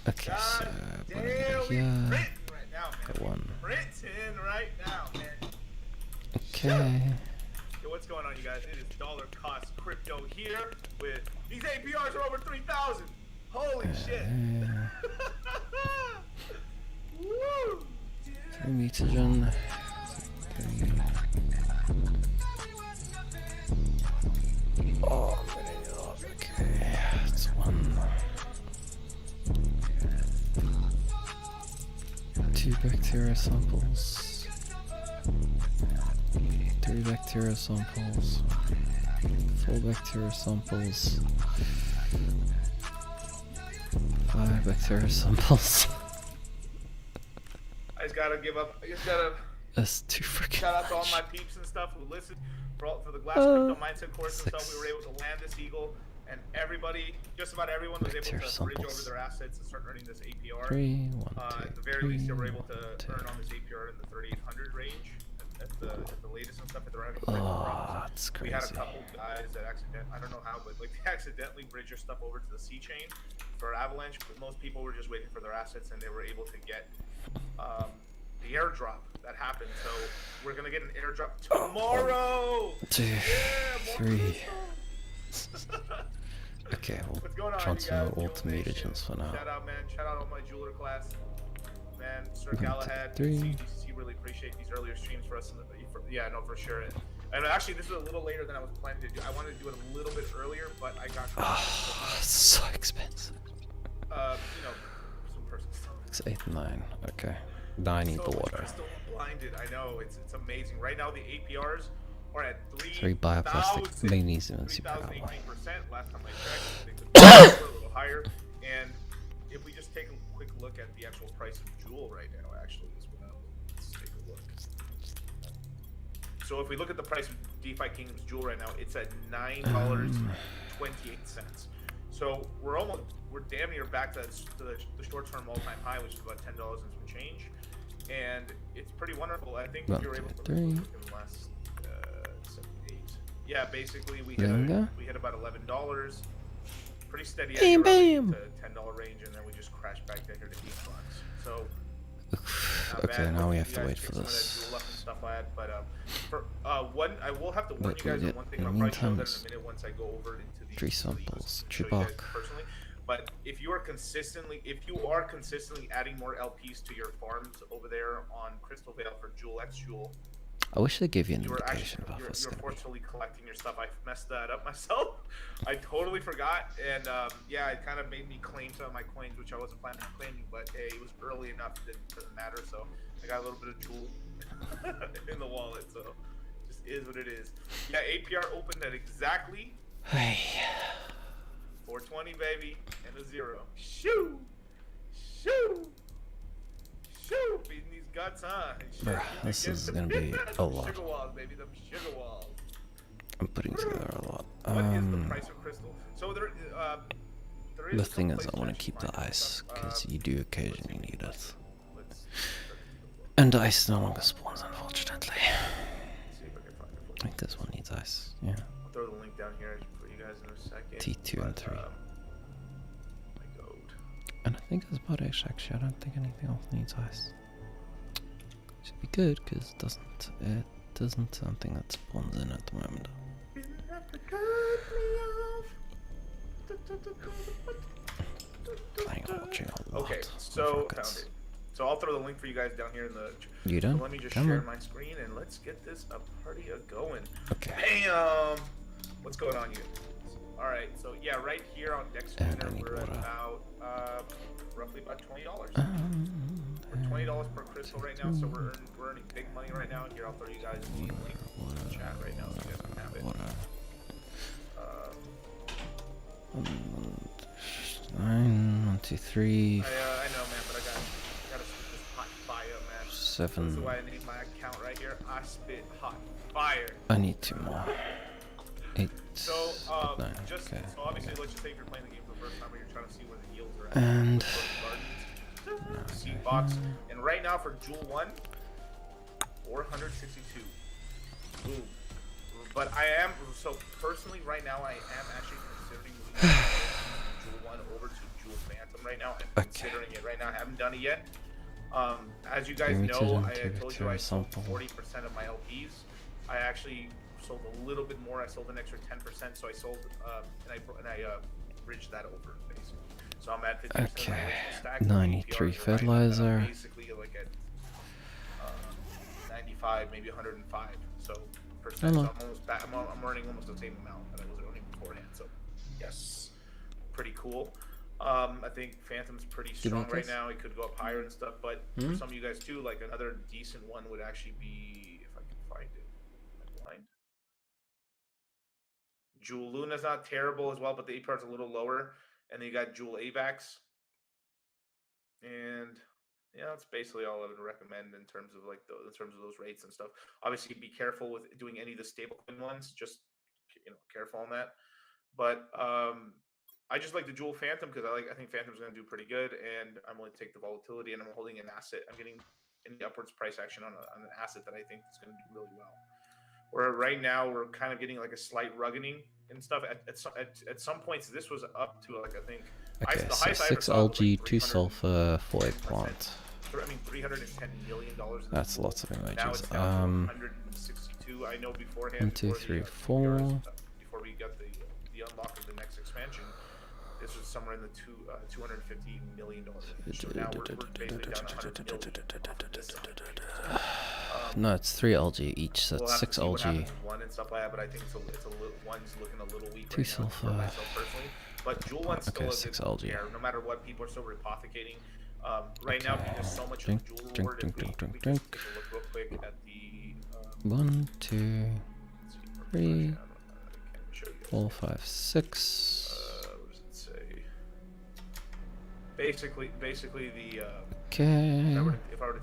Okay, so damn, we we here. printing right now, man. Got one. Printing right now, man. Okay. Yo, what's going on, you guys? It is dollar cost crypto here with these APRs are over 3,000. Holy shit. Woo! 3 mutagen. 3. Oh, okay. That's 1. 2 bacteria samples. 3 bacteria samples. 4 bacteria samples. 5 bacteria samples. I just gotta give up. I just gotta That's too freaking shout out to all much. my peeps and stuff who listened for the Glass Crypto Mindset course and 6. stuff. We were able to land this eagle, and everybody, just about everyone, was able to Bacteria bridge over samples. their assets and start earning this APR. 3, 1, 2, At the very 3, least, they were able to 1, 2. earn on this APR in the 3,800 range at the latest and stuff at the right. Oh, that's We had a crazy. couple guys that I don't know how, but like they accidentally bridged their stuff over to the C chain for Avalanche. But most people were just waiting for their assets, and they were able to get the airdrop that happened. So we're gonna get an airdrop tomorrow. 2, Yeah, 3. Okay, What's we'll going on, transfer you guys? all to Yo, Nation. mutagens for now. Shout out, man. Shout out all my jeweler class. Man, Sir We're gonna Galahad, take 3. CGCC, really appreciate these earlier streams for us. Yeah, no, for sure. And actually, this is a little later than I was planning to do. I wanted to do it a little bit earlier, but I got Oh, it's so expensive. some personal stuff. 6, 8, 9. Okay. Now I need So the much water. crystal blinded. I know it's amazing. Right now, the APRs are at 3 bioplastic magnesium and super alloy. 3,018%. Last time I checked, they could be a little higher. And if we just take a quick look at the actual price of Joule right now, actually, let's take a look. So if we look at the price of DeFi Kingdom's Joule right now, it's at $9.28. So we're damn near back to the short-term all-time high, which is about $10 and some change. And it's pretty wonderful. I think if you're able to 3. look in the last 7, 8. Yeah, basically we hit about $11. Pretty steady at around the $10 range, and then we just crashed back down here to $8. So Okay, now we have to wait for this. Stuff I had, but for one, I will have to warn But you guys in on one thing. the And I'll probably show meantime, that in a minute once I go over into the 3 samples. show you guys Chibok. personally. But if you are consistently adding more LPs to your farms over there on Crystal Vale for Joule X Joule, I wish they gave you an you were indication actually about you're what's gonna be. forcefully collecting your stuff. I messed that up myself. I totally forgot, and yeah, it kind of made me claim some of my coins, which I wasn't planning on claiming, but hey, it was early enough that it doesn't matter. So I got a little bit of jewel in the wallet, so just is what it is. Yeah, APR opened at exactly Hey. 420, baby, and a 0. Shoo! Shoo! Shoo! Beating these guts, huh? And shit, Bruh, this is gonna be a lot. Sugar walls, baby, them sugar walls. I'm putting together a lot. What is the price of crystal? So there is The some thing is, places I want to actually keep the find ice stuff. because you do occasionally need it. Let's And ice no longer spawns, unfortunately. see if I can find it for I you. think this one needs ice. Yeah. I'll throw the link down here for you guys in a second. T2 and 3. My goat. And I think that's about it. Actually, I don't think anything else needs ice. Should be good because it doesn't something that spawns in at the moment. Hang on, watching a lot. Okay, of so rockets. found it. So I'll throw the link for you guys down here in the. You So done? let me just Come share on. my screen and let's get this a party a going. Okay. Bam! What's going on, you? All right, so yeah, right here on Dex And I Screener, need we're at water. about roughly about $20. Um, We're $20 per crystal right now, so we're earning big money right now. Here, I'll throw you guys the link in the chat right now, so you guys can have it. water. Uh, 9, 1, 2, 3, I know, man, but I gotta spit this hot fire, man. That's 7. why I need my account right here. I spit hot fire. I need 2 more. 8. So, 9. just Okay. so obviously, let's just say if you're playing the game for the first time, or you're trying to see where the yields are at. And Seed box, and right now for Jewel 1, 462. Boom. But I am so personally right now. I am actually considering moving from Jewel 1 over to Jewel Phantom right now. I'm considering it right now. I haven't done it yet. As you guys know, I told you I sold 40% of my LPs. I actually sold a little bit more. I sold an extra 10%, so I sold and I bridged that over basically. So I'm at 50% of my Okay, original stack. 93 APRs are right now, fertilizer. I'm basically like at 95, maybe 105. So percent. So I'm almost back. I'm earning almost the same amount that I was earning beforehand. So yes, pretty cool. I think Phantom's pretty strong right now. It could go up higher and stuff, but for some of you guys too, like another decent one would actually be, if I can find it. Am I blind? Jewel Luna's not terrible as well, but the APR is a little lower. And then you got Jewel AVAX. And yeah, that's basically all I would recommend in terms of like in terms of those rates and stuff. Obviously, be careful with doing any of the stablecoin ones. Just careful on that. But I just like the Jewel Phantom because I think Phantom's going to do pretty good, and I'm willing to take the volatility, and I'm holding an asset. I'm getting in the upwards price action on an asset that I think is going to do really well. Where right now we're kind of getting like a slight rugging and stuff. At some points, this was up to like I think. Okay, the so highest I ever 6 saw was, algae, like 2 sulfur, 4 10%. plant. I mean, $310 million. That's lots of Now it's images. down to 162. I know beforehand. 1, 2, before 3, the, 4. before we got the unlock of the next expansion, this was somewhere in the $250 million range. So now we're basically down to $100 million off of this side right now. No, it's 3 algae each, so We'll it's have to 6 see what algae. happens with one and stuff like that, but I think one's looking a little weak 2 right now for sulfur. myself personally. But Jewel one's still Okay, a 6 good algae. pair, no matter what people are still repothecating. Right now, Okay. there's so much Drink, of the Jewel drink, reward. drink, If we drink, just drink, take a look real quick at the 1, 2, let's see, 3, I can't show you guys. 4, 5, 6. What does it say? Basically the Okay. if I were to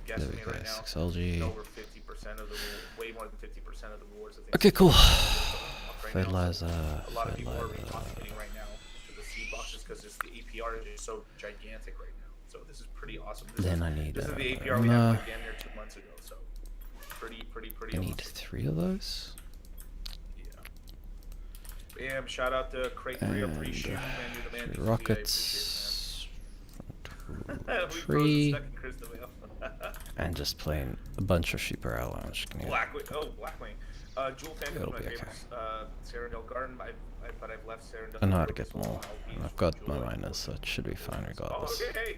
guess There we me go, right now, 6 algae. over 50% of the way more than 50% of the rewards. I think Okay, cool. right now. Fertilizer, A lot of people are fertilizer. repothecating right now to the seed boxes because the APR is just so gigantic right now. So this is pretty awesome. Then I need, this is the APR we had armor. like damn near 2 months ago. So pretty I need awesome. 3 of those. Yeah. Bam! Shout out to Crate 3. Appreciate you, man. You're the man. 3 DCB, rockets. 1, 2, I appreciate it, man. We 3. froze the second crystal whale. And just plain a bunch of Sheep Arrow. I'm just gonna Blackwing. Oh, Blackwing. Jewel Phantom is It'll my be favorite. Sarandel Garden, but I've left Sarandel. I know how to Garden get for a more. while. And He's I've got Jewel my Phantom. miners, so it should be fine regardless. Oh, okay, hey.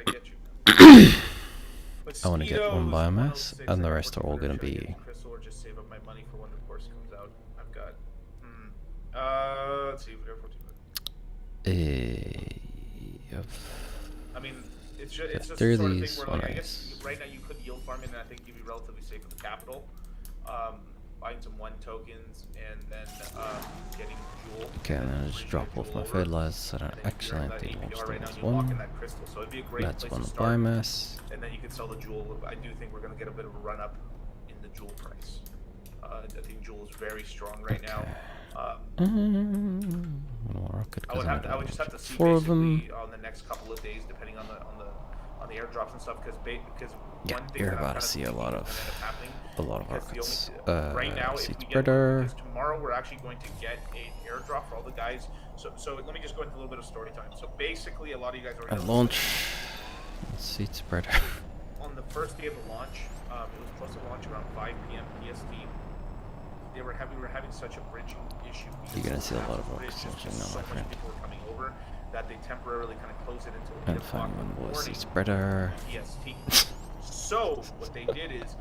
I get you. Let's I want to get one Mosquitoes, biomass, 106, and the I rest are all wonder going to should I get be. the crystal or just save up my money for when the course comes out. I've got. Let's see. We got 14 minutes. I mean, it's just the through sort of these thing where, one like, I ice. guess right now you could yield farm it, and I think you'd be relatively safe with the capital. Buying some 1 tokens and then getting Jewel. Okay, and then I just drop off my fertilizers so I don't actually have to launch the one. So it'd be a great That's place one to start. biomass. And then you can sell the Jewel. I do think we're going to get a bit of a run up in the Jewel price. I think Jewel is very strong right now. Rocket, I would just have to see 4 of them. basically on the next couple of days, depending on the airdrops and stuff, because Yeah, one thing you're that I'm about to kinda see a thinking lot is of gonna end up happening, rockets. because right now, if seed we get, spreader. because tomorrow we're actually going to get an airdrop for all the guys. So let me just go into a little bit of story time. So basically, a lot of you guys I already know launch seed spreader. on the first day of the launch. It was supposed to launch around 5 p.m. PST. We were having such a bridging issue. You're gonna see a lot of bridge, rockets just launching now, so my many friend. people were coming over that they temporarily kind of closed it until 8 And o'clock find in the one more morning. seed spreader. PST. So what they did is,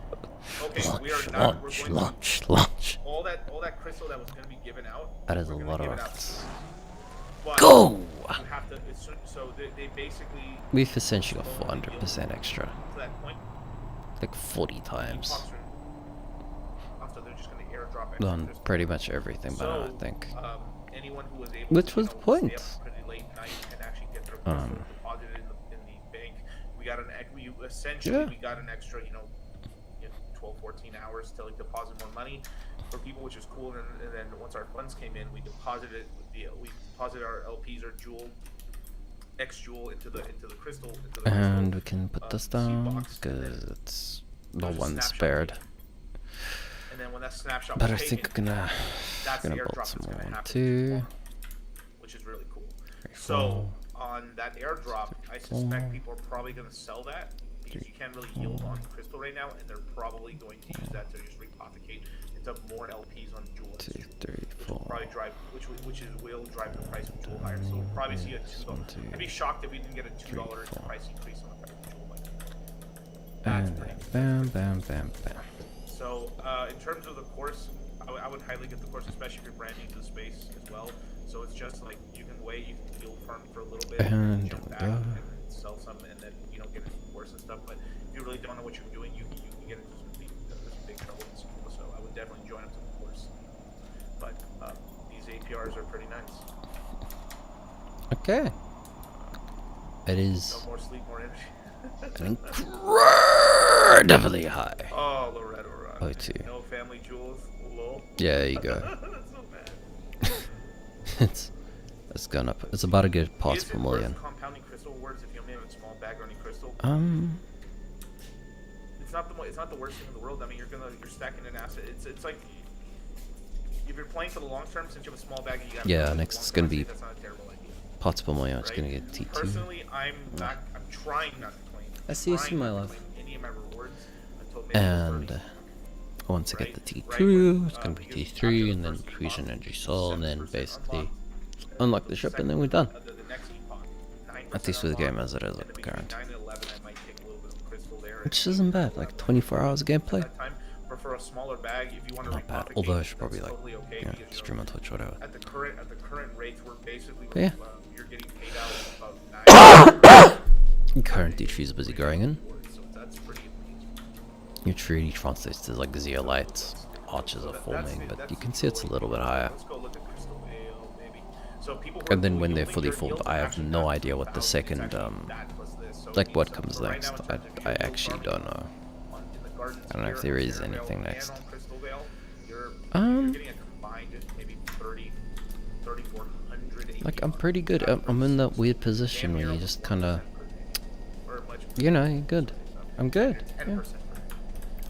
okay, we are Launch, not. launch, We're going launch, launch. all that crystal that was going to be given out. That is we're a gonna lot of give it out. rockets. But Go! You have to. So they basically. We've essentially got 400% extra. To that point. Like 40 times. So they're just going to airdrop extra On crystals. pretty much everything, but So, I think. anyone who was able Which to, was the stay point. up pretty late night and actually get their crystal deposited in the bank, we got we got an extra, 12, 14 hours to like deposit more money for people, which is cool. And then once our funds came in, we deposited our LPs or Jewel, X Jewel into the crystal. And we can put this seed down box, and because then it's no there's a one snapshot spared. taken. And then when that snapshot But I was think taken, I'm gonna that's the build airdrop some that's more gonna one happen too. tomorrow, which is really cool. Very So cool. on that airdrop, I suspect people are probably going to sell that because you can't really yield on crystal right now, and they're probably going to use that to just repothecate into more LPs on Jewel. 2, 3, Which will 4. probably drive, will drive the price of Jewel higher. So we'll probably see a $2. I'd be shocked if we didn't get a $2 price increase on the price of Jewel. That's And pretty then bam, bam, bam, bam. So, in terms of the course, I would highly get the course, especially if you're brand new to the space as well. So it's just like you can wait, you can yield farm for a little bit, And jump back, and sell some, and then get into the course and stuff. But if you really don't know what you're doing, you can get into some big trouble in school. So I would definitely join up to the course. But these APRs are pretty nice. Okay. It is No more sleep, more energy. incredibly high. Oh, Loretto Rock. Oh, too. No family jewels. Lol. Yeah, there you go. That's so bad. it's gone up. It's about a good parts Is per it million. worth compounding crystal rewards if you only have a small bag or any crystal? It's not the worst thing in the world. I mean, you're stacking an asset. It's like if you're playing for the long term, since you have a small bag and you have Yeah, next it's gonna be that's not a terrible idea. parts per million. It's Right? gonna get T2. Personally, I'm trying not to claim. I see you, trying my not to love. claim any of my rewards until maybe And 30. once I get the Right? T2, it's gonna be Because T3, after and the then first Fusion epoch, Energy Soul, and then 7% basically unlock. unlock the ship, and then we're done. The next epoch, 9% At least with the game unlock, as it is and at then the between current. 9 and 11, I might take a little bit of crystal there. Which and isn't bad, like 24 hours of gameplay. That time, but for a smaller bag, if you want to Not bad, repothecate, although I should that's probably like, totally okay yeah, because, stream on Twitch, whatever. at the current rates, we're basically Yeah. you're getting paid out about 9 Current D3 is busy growing in. so that's pretty amazing. Your tree translates to like zeolites. Arches are forming, but you can see it's a little bit higher. Let's go look at Crystal Ale, maybe. So people who And are then dual when they're yielding, fully their formed, yield I is have actually no not idea what the 2,000, it's second, actually that plus this. So like it what means, comes so right next. now, in terms of I yield actually farming don't know. in the gardens I don't know if here, there is Sierra Vale, anything and next. on Crystal Vale, you're Um, getting a combined maybe 3,400 Like I'm APR. pretty good. I'm in that weird position where you just kind of, Or much you know, you're good. I'm good. Yeah. 10%.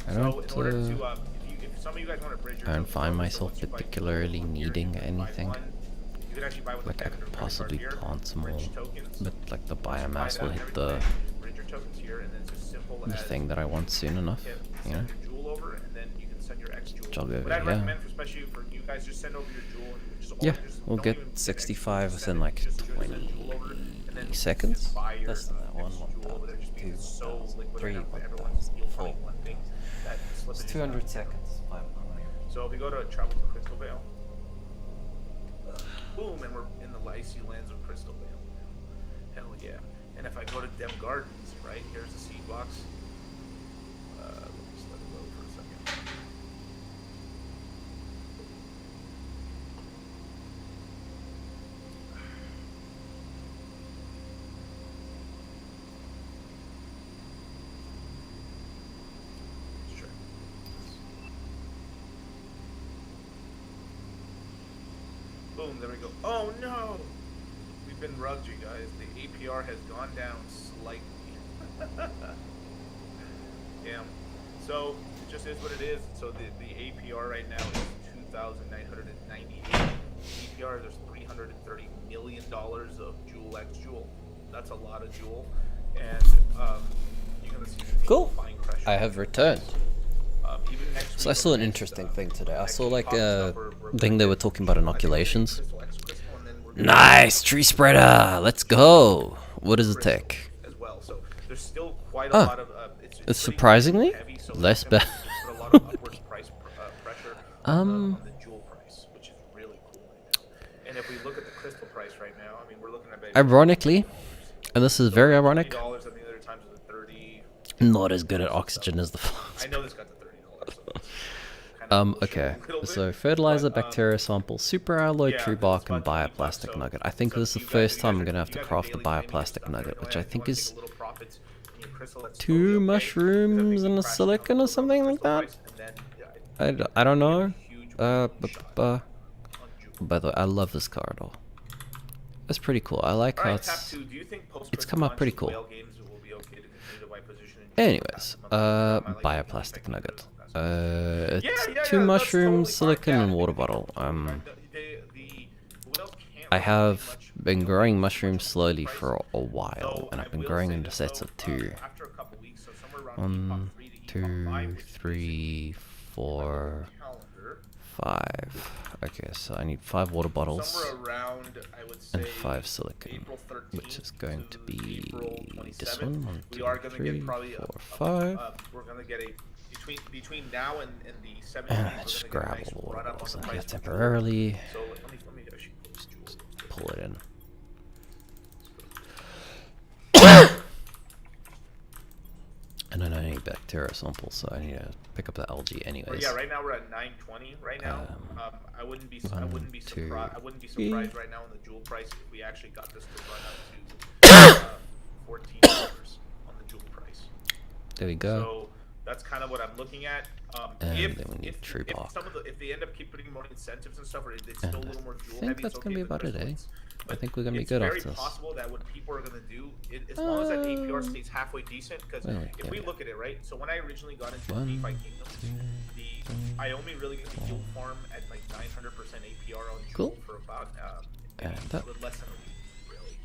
I So don't. in order to, if some of you guys want to bridge your I don't jump find forward, myself once you buy particularly two, needing you buy anything. one, you can actually buy with Like the I could credit card possibly here, plant some more, bridge tokens. but like the Once you buy biomass that will and hit everything, the then you bridge your tokens here, and then it's as simple as thing that I want soon enough. You know. send your jewel over, and then you can send your X jewel. Jog over, What I'd yeah. recommend, especially for you guys, just send over your jewel. And just Yeah, just we'll don't get even send 65 X, just within send it. like Just send 20 jewel over, and then then seconds? buy your Less than that. next 1, jewel, but it just means it's so 1,000, liquid 3, right now that everyone's 1,000, yield 4. farming one thing that It's slippage is 200 not. seconds. So if we go to travel to Crystal Vale, boom, and we're in the icy lands of Crystal Vale. Hell yeah. And if I go to Dem Gardens, right, here's the seed box. Let me just let it load for a second. Sure. Boom, there we go. Oh no! We've been rugged, you guys. The APR has gone down slightly. Damn. So, it just is what it is. So, the APR right now is 2,998. APR, there's $330 million of Jewel X Jewel. That's a lot of Jewel. And, you're gonna see some Cool. buying pressure. I have returned. Even next So I week saw or an next, interesting thing today. I next saw week, like Pop a stuff, we're thing they were talking about inoculations. Crystal X Crystal, and then we're gonna Nice tree spreader. Let's go. What does it take? as well. So there's still quite a Huh. lot of it's It's pretty surprisingly heavy, so less it's gonna bad. put a lot of upwards price pressure on the jewel price, which is really cool right now. And if we look at the crystal price right now, I mean we're looking at maybe Ironically, and this is very ironic, $20, and the other times it's $30. not as good at oxygen as the I flask. know this got to $30. So it's kind of bullshit Okay. a little bit, So fertilizer, but, bacteria sample, super alloy, yeah, tree it's bark, and about 20 bucks, bioplastic so- nugget. I think so this is the you guys- first you time guys I'm are- gonna have you to guys are craft the daily claiming bioplastic stuff, nugget, right? which Oh, I yeah, think you wanna is take a little profits in your crystal, that's 2 totally okay, 'cause that mushrooms makes and you a crash down silicon the or something like crystal that. price, and then, I don't know. huge Uh, shot b- on jewel. by the way, I love this corridor. It's pretty cool. I like how Alright, Tap it's. 2, do you think post it's come out pretty cool. Whale games will be okay to continue to buy position in jewel Anyways, past the month? I like the bioplastic feedback nugget. because that's- It's Yeah, 2 that's mushrooms, totally fine. silicon, Yeah, and I water think bottle. the whales can't I really have do much been whale growing games mushrooms much slowly price. for a while, So and I I've been will growing say into this, sets though, of 2. after a couple weeks, so somewhere around 1, EPOC 3 to EPOC 2, 5, which is 3, 4, calendar, 5. Okay, so I need 5 water bottles somewhere around, I would say, and 5 silicon, April 13th which is going to be April this 27th. one. 1, We 2, are gonna 3, get probably 4, 5. we're gonna get a between now and the 17th. And we're just gonna grab get a nice all the water run up on bottles the and price here of jewel. temporarily. So let me actually pull this jewel. Pull it in. And then I need bacteria samples, so I need to pick up the algae Or, anyways. yeah, right now we're at 920 right now. I wouldn't be one, two, surprised right now in the jewel price if we actually got this to run up to $14 on the jewel price. There we go. So that's kind of what I'm looking at. And If then we need tree bark. if they end up keep putting more incentives and stuff, or it's And still a little more jewel I think heavy, that's it's gonna okay be with about it, eh? crystals. I But think we're gonna be it's good very after this. possible that what people are gonna do, as long as that APR stays halfway decent, because Wait, if we yeah. look at it, right? So when I originally got into 1, DeFi Kingdoms, I only really get the yield farm at like 900% APR on jewel Cool. for about And maybe that. a little less than a week, really.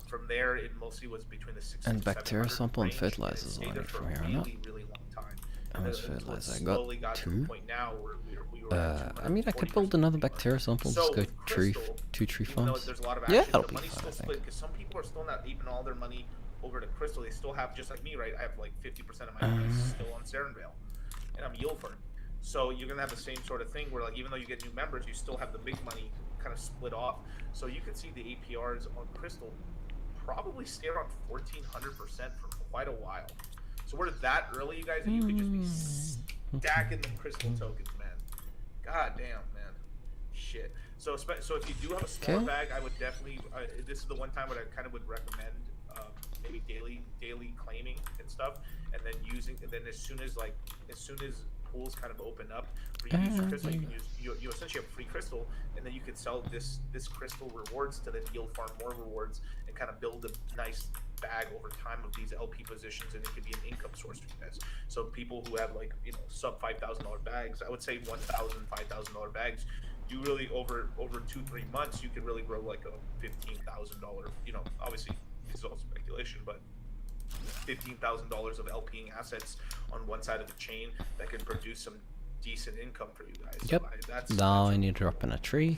From there, it mostly was between the 600 And to bacteria 700 sample and range, fertilizers it is stayed all I there need for from a here on really, out. really long time. How much Until it fertilizer? I got slowly got to the 2. point now where we were at I mean, I could 240%. build another bacteria sample. So, Just go with tree, Crystal, 2 tree even though farms. there's a lot of Yeah, action, that'll the be money's fun, still I split think. because some people are still not aping all their money over to Crystal. They still have, just like me, right? I have like 50% of my money still on Serenvale, and I'm yield farm. So you're gonna have the same sort of thing where, like, even though you get new members, you still have the big money kind of split off. So you can see the APRs on Crystal probably stay around 1400% for quite a while. So we're that early, you guys, and you could just be stacking the Crystal tokens, man. God damn, man. Shit. So if you do have a smaller Okay. bag, I would definitely. This is the one time where I kind of would recommend maybe daily claiming and stuff, and then using. And then as soon as pools kind of open up for you to use your crystal, you can use you essentially have free crystal, and then you can sell this crystal rewards to then yield farm more rewards and kind of build a nice bag over time of these LP positions, and it could be an income source for you guys. So people who have, like, sub $5,000 bags, I would say $1,000, $5,000 bags, you really over 2-3 months you could really grow like a $15,000. Obviously this is all speculation, but $15,000 of LPing assets on one side of the chain that can produce some decent income for you guys. Yep. So that's Now I need to drop in a tree.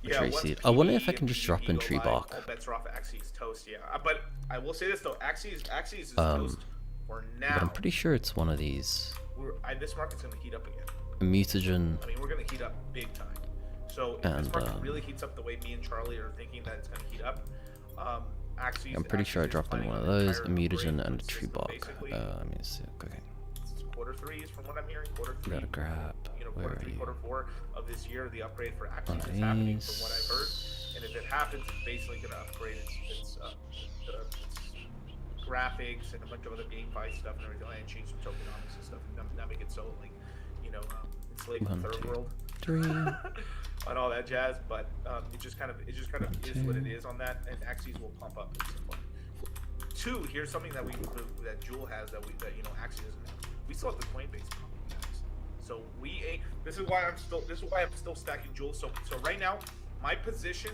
Yeah, tree once seed. I wonder if I PD can and just drop PvP in go tree live, bark. all bets are off Axie's toast. Yeah, but I will say this though, Axie's is toast for now. But I'm pretty sure it's one of these This market's gonna heat up again. mutagen. I mean, we're gonna heat up big time. So if And, this market really heets up the way me and Charlie are thinking that it's gonna heat up, Axie's. I'm pretty sure I Axie's is dropped in planning one of an those, a entire mutagen upgrade and a to the tree system, bark. basically. Let me see. Okay. It's quarter 3 is from what I'm hearing. Quarter 3. Gotta grab. Where Quarter are 3, you? quarter 4 of this year, the upgrade for One Axie of is happening from these. what I've heard. And if it happens, it's basically gonna upgrade its graphics and a bunch of other GameFi stuff and everything, and change some tokenomics and stuff, and not make it so like, enslaved to 1, third 2, world 3. and all that jazz. But it just kind of is what it is on that, and Axies will pump up at some point. 2, here's something that that Jewel has that Axie doesn't have. We still have the Coinbase pump, guys. So this is why I'm still stacking Jewel. So right now, my position,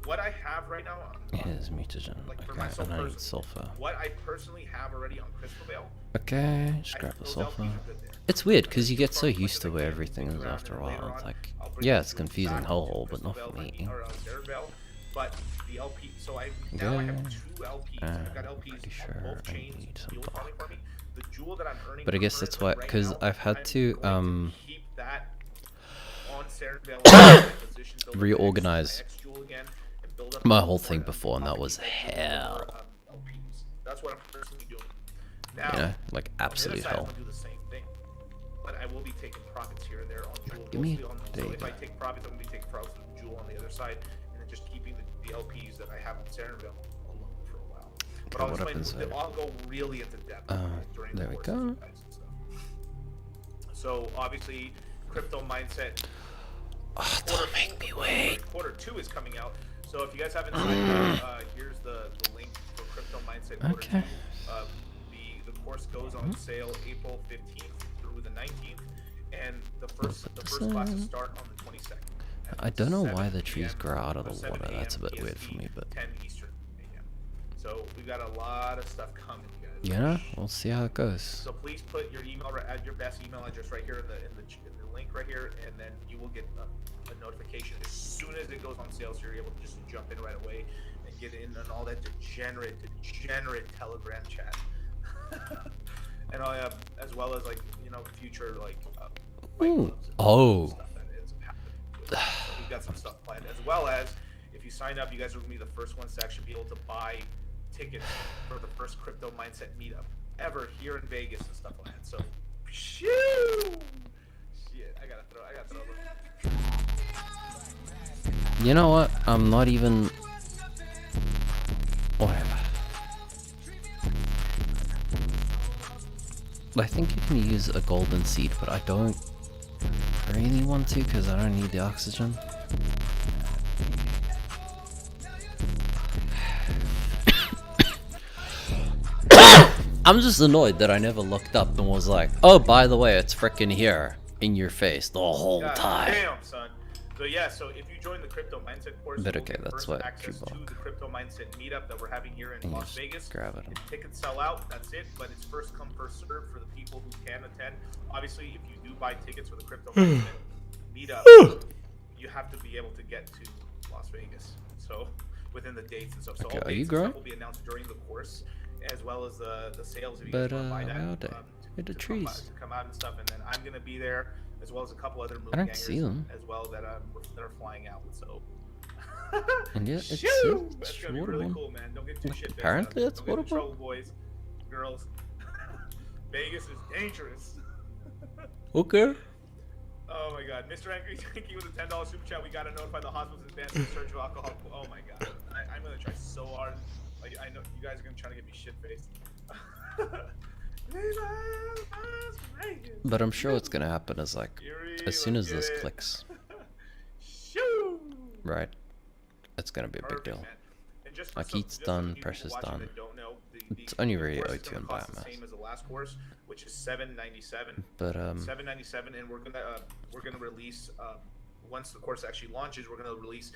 what I have right now, Here's mutagen. like for Okay, myself and I need personally, sulfur. what I personally have already on Crystal Veil. Okay, just grab the those sulfur. LPs are good there. It's weird because you get so As much used as to I where can, everything mix is around, after a and then while. later It's on, like, I'll bring yeah, the it's Jewel confusing back whole, to but not Crystal for Veil me. or Zera Veil. But the LP, so now I have 2 LPs. I've got LPs pretty on sure both I chains need some fuel farming for me. The Jewel that I'm earning, But I guess that's why, currently because right now, I've had I'm to going keep that on Zera Veil in my position, build up my reorganize X Jewel again, and build up my more whole thing LPs, before, and that was more, hell. LPs. That's what I'm personally doing. Now, You know, like on the other absolute side, hell. I'm gonna do the same thing, but I will be taking profits here and there on Jewel. Give me- mostly on, there so you if go. I take profits, I'm gonna be taking profits on Jewel on the other side, and then just keeping the LPs that I have on Cerenville alone for a while. But Okay, what happens there? I'll go really into depth during there the we course go. with you guys and stuff. So obviously, crypto mindset. Oh, don't make me wait. Quarter 2 is coming out. So if you guys haven't signed up, here's the link for Crypto Mindset Quarter Okay. 2. The course goes on sale April 15th through the 19th, and the first classes start on the 22nd. at I don't know 7 why the trees p.m. grow out of or the 7 water. That's a a.m. bit weird for PST, me, but 10 Eastern a.m. So we've got a lot of stuff coming, you guys. you know, we'll see how it goes. So please put your add your best email address right here in the link right here, and then you will get a notification as soon as it goes on sale, so you're able to just jump in right away and get in on all that degenerate Telegram chat, and as well as future fight Ooh. clubs and Oh. stuff that ends up happening. So we've got some stuff planned, as well as if you sign up, you guys are gonna be the first ones to actually be able to buy tickets for the first Crypto Mindset meetup ever here in Vegas and stuff like that. So, shoo! Shit, I gotta throw You know what? I'm not even. Whatever. I think you can use a golden seed, but I don't really want to because I don't need the oxygen. I'm just annoyed that I never looked up and was like, oh, by the way, it's frickin' here in your face the whole God time. damn, son. So yeah, so if you join the Crypto Mindset course, But you'll okay, get that's first what access to Tree the Crypto Mindset meetup that we're having here in And you Las just Vegas. grab it. If tickets sell out, that's it. But it's first come, first serve for the people who can attend. Obviously, if you do buy tickets for the Crypto Mindset meetup, you have to be able to get to Las Vegas. So within the dates and stuff. So Okay, all are you dates and stuff growing? will be announced during the course, as well as the sales. If you But, guys want to buy that, how they- with the to come trees. to come out and stuff. And then I'm gonna be there, as well as a couple other movie I don't gangers see them. as well that are flying out. So. And yeah, it's Shoo! a That's gonna be short really one. cool, man. Don't get too shit. Apparently it's Don't get in waterborne. trouble, boys, girls. Vegas is dangerous. Okay. Oh my God, Mr. Angry, thank you with a $10 super chat. We gotta notify the hospitals in advance of the surge of alcohol. Oh my God, I'm gonna try so hard. Like I know you guys are gonna try to get me shit faced. But I'm sure what's gonna happen is like, as soon as this Let's get it. clicks, Shoo! right, it's gonna be a big Perfect, deal. man. And just for Like some- heat's just for the done, new people pressure's watching done. that don't know, It's only really course is O2 gonna and cost the biomass. same as the last course, which is $797. But $797, and we're gonna release once the course actually launches, we're gonna release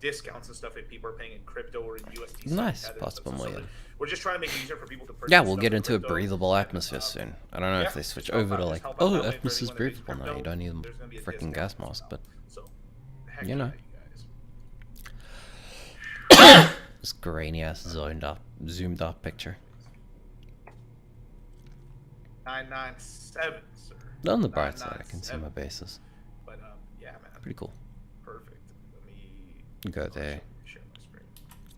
discounts and stuff if people are paying in crypto or in USDC. Nice, Tether and possible stuff. So million. we're just trying to make it easier for people to purchase. yeah, we'll stuff get in into a crypto. breathable atmosphere soon. I don't know Yeah, if they switch just help over out- to just like, help out oh, that way for atmosphere's anyone that uses breathable now. crypto. You don't need There's gonna be a freaking discount gas as well. mask, but So, heck you yeah, know. you guys. This grainy ass zoomed up picture. 997, sir. On the bright side, I can see 997. my bases. But yeah, man. Pretty cool. Perfect. Let me Go there. share my screen.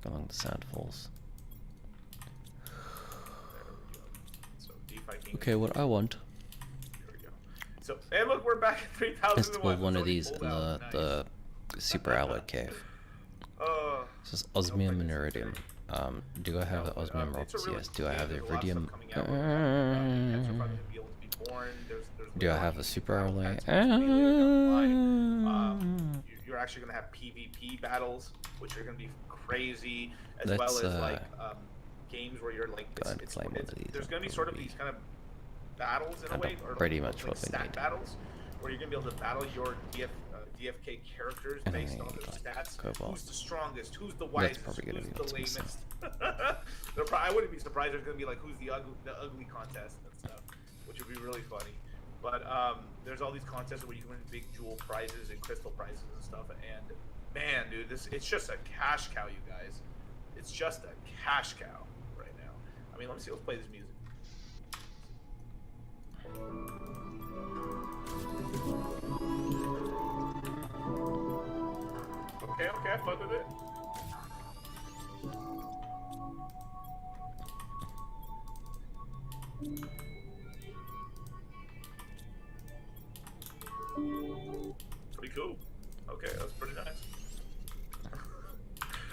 Along the sand falls. There we go. So DeFi King. Okay, what I want There we go. So hey, look, we're back at 3,000. is to build one of these in the super alloy cave. This is osmium and iridium. Do I have the osmium rocks? Yes. Do I have the iridium? Do I have the super alloy? You're actually gonna have PvP battles, which are gonna be crazy, as Let's, well as like games where you're like, go ahead and play one of these. there's gonna be sort of these kind of battles in a way, or pretty like, much like what we stat need. battles, where you're gonna be able to battle your DFK characters And based I on their need, like, stats. Cobalt. Who's the strongest? Who's the That's wisest? probably gonna Who's be the what's missing. lamest? I wouldn't be surprised. There's gonna be like who's the ugly contest and stuff, which would be really funny. But there's all these contests where you can win big jewel prizes and crystal prizes and stuff. And man, dude, it's just a cash cow, you guys. It's just a cash cow right now. I mean, let me see. Let's play this music. Okay, I fuck with it. Pretty cool. Okay, that's pretty nice.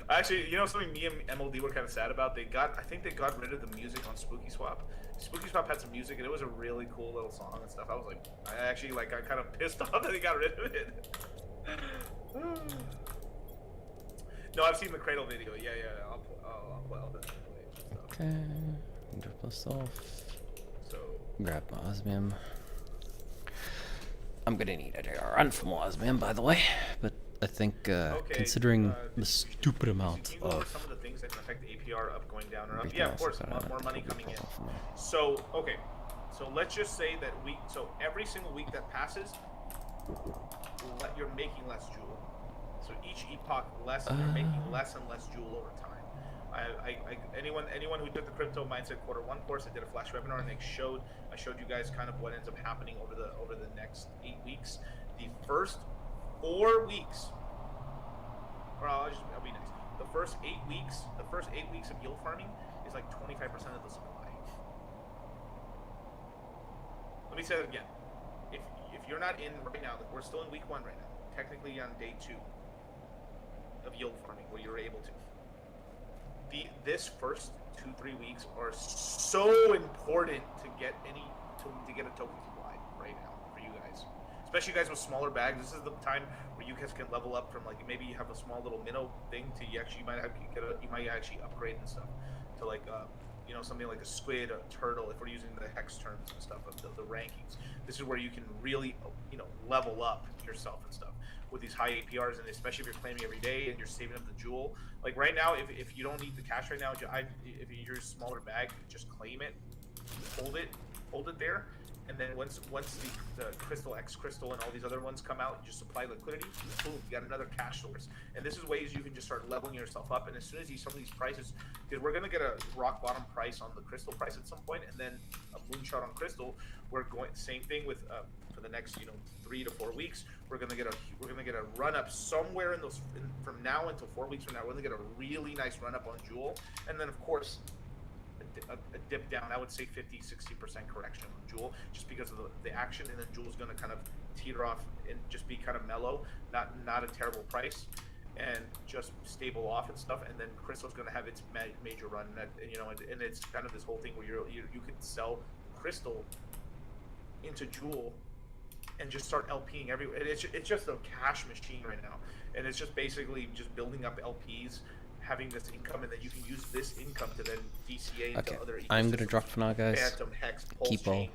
Actually, you know something me and MLD were kind of sad about? I think they got rid of the music on Spooky Swap. Spooky Swap had some music and it was a really cool little song and stuff. I was like, I got kind of pissed off that they got rid of it. No, I've seen the Cradle video. Yeah, I'll play all that. Okay. Drop this off. So, Grab my osmium. I'm gonna need a run for more osmium, by the way. But I think, considering the stupid amount can you go over of some of the things that can affect the APR up, going down, or up? everything Yeah, of else course, that I more money have coming in. from there. So, okay. So let's just say that every single week that passes, you're making less jewel. So each epoch you're making less and less jewel over time. Anyone who took the Crypto Mindset Q1 course, I did a flash webinar and I showed you guys kind of what ends up happening over the next 8 weeks. The first 4 weeks, or I'll be nice. The first 8 weeks of yield farming is like 25% of the supply. Let me say that again. If you're not in right now, we're still in week 1 right now. Technically on day 2 of yield farming, where you're able to. This first 2-3 weeks are so important to get a token supply right now for you guys, especially you guys with smaller bags. This is the time where you guys can level up from, like, maybe you have a small little minnow thing to you might actually upgrade and stuff to like something like a squid, a turtle, if we're using the hex terms and stuff of the rankings. This is where you can really level up yourself and stuff with these high APRs, and especially if you're claiming every day and you're saving up the jewel. Like right now, if you don't need the cash right now, if you're a smaller bag, just claim it, hold it there, and then once the Crystal X Crystal and all these other ones come out, you just supply liquidity, boom, you got another cash source. And this is ways you can just start leveling yourself up. And as soon as some of these prices, because we're gonna get a rock bottom price on the Crystal price at some point, and then a moonshot on Crystal, we're going same thing with for the next 3 to 4 weeks. We're gonna get a run up somewhere from now until 4 weeks from now. We're gonna get a really nice run up on Jewel, and then of course a dip down. I would say 50-60% correction on Jewel, just because of the action, and then Jewel's gonna kind of teeter off and just be kind of mellow, not a terrible price, and just stable off and stuff. And then Crystal's gonna have its major run, and it's kind of this whole thing where you could sell Crystal into Jewel and just start LPing everywhere. It's just a cash machine right now, and it's just basically just building up LPs, having this income, and then you can use this income to then DCA into Okay, other ecosystems. I'm gonna drop for now, guys. Phantom, Hex, Pulse Keep all. Chain,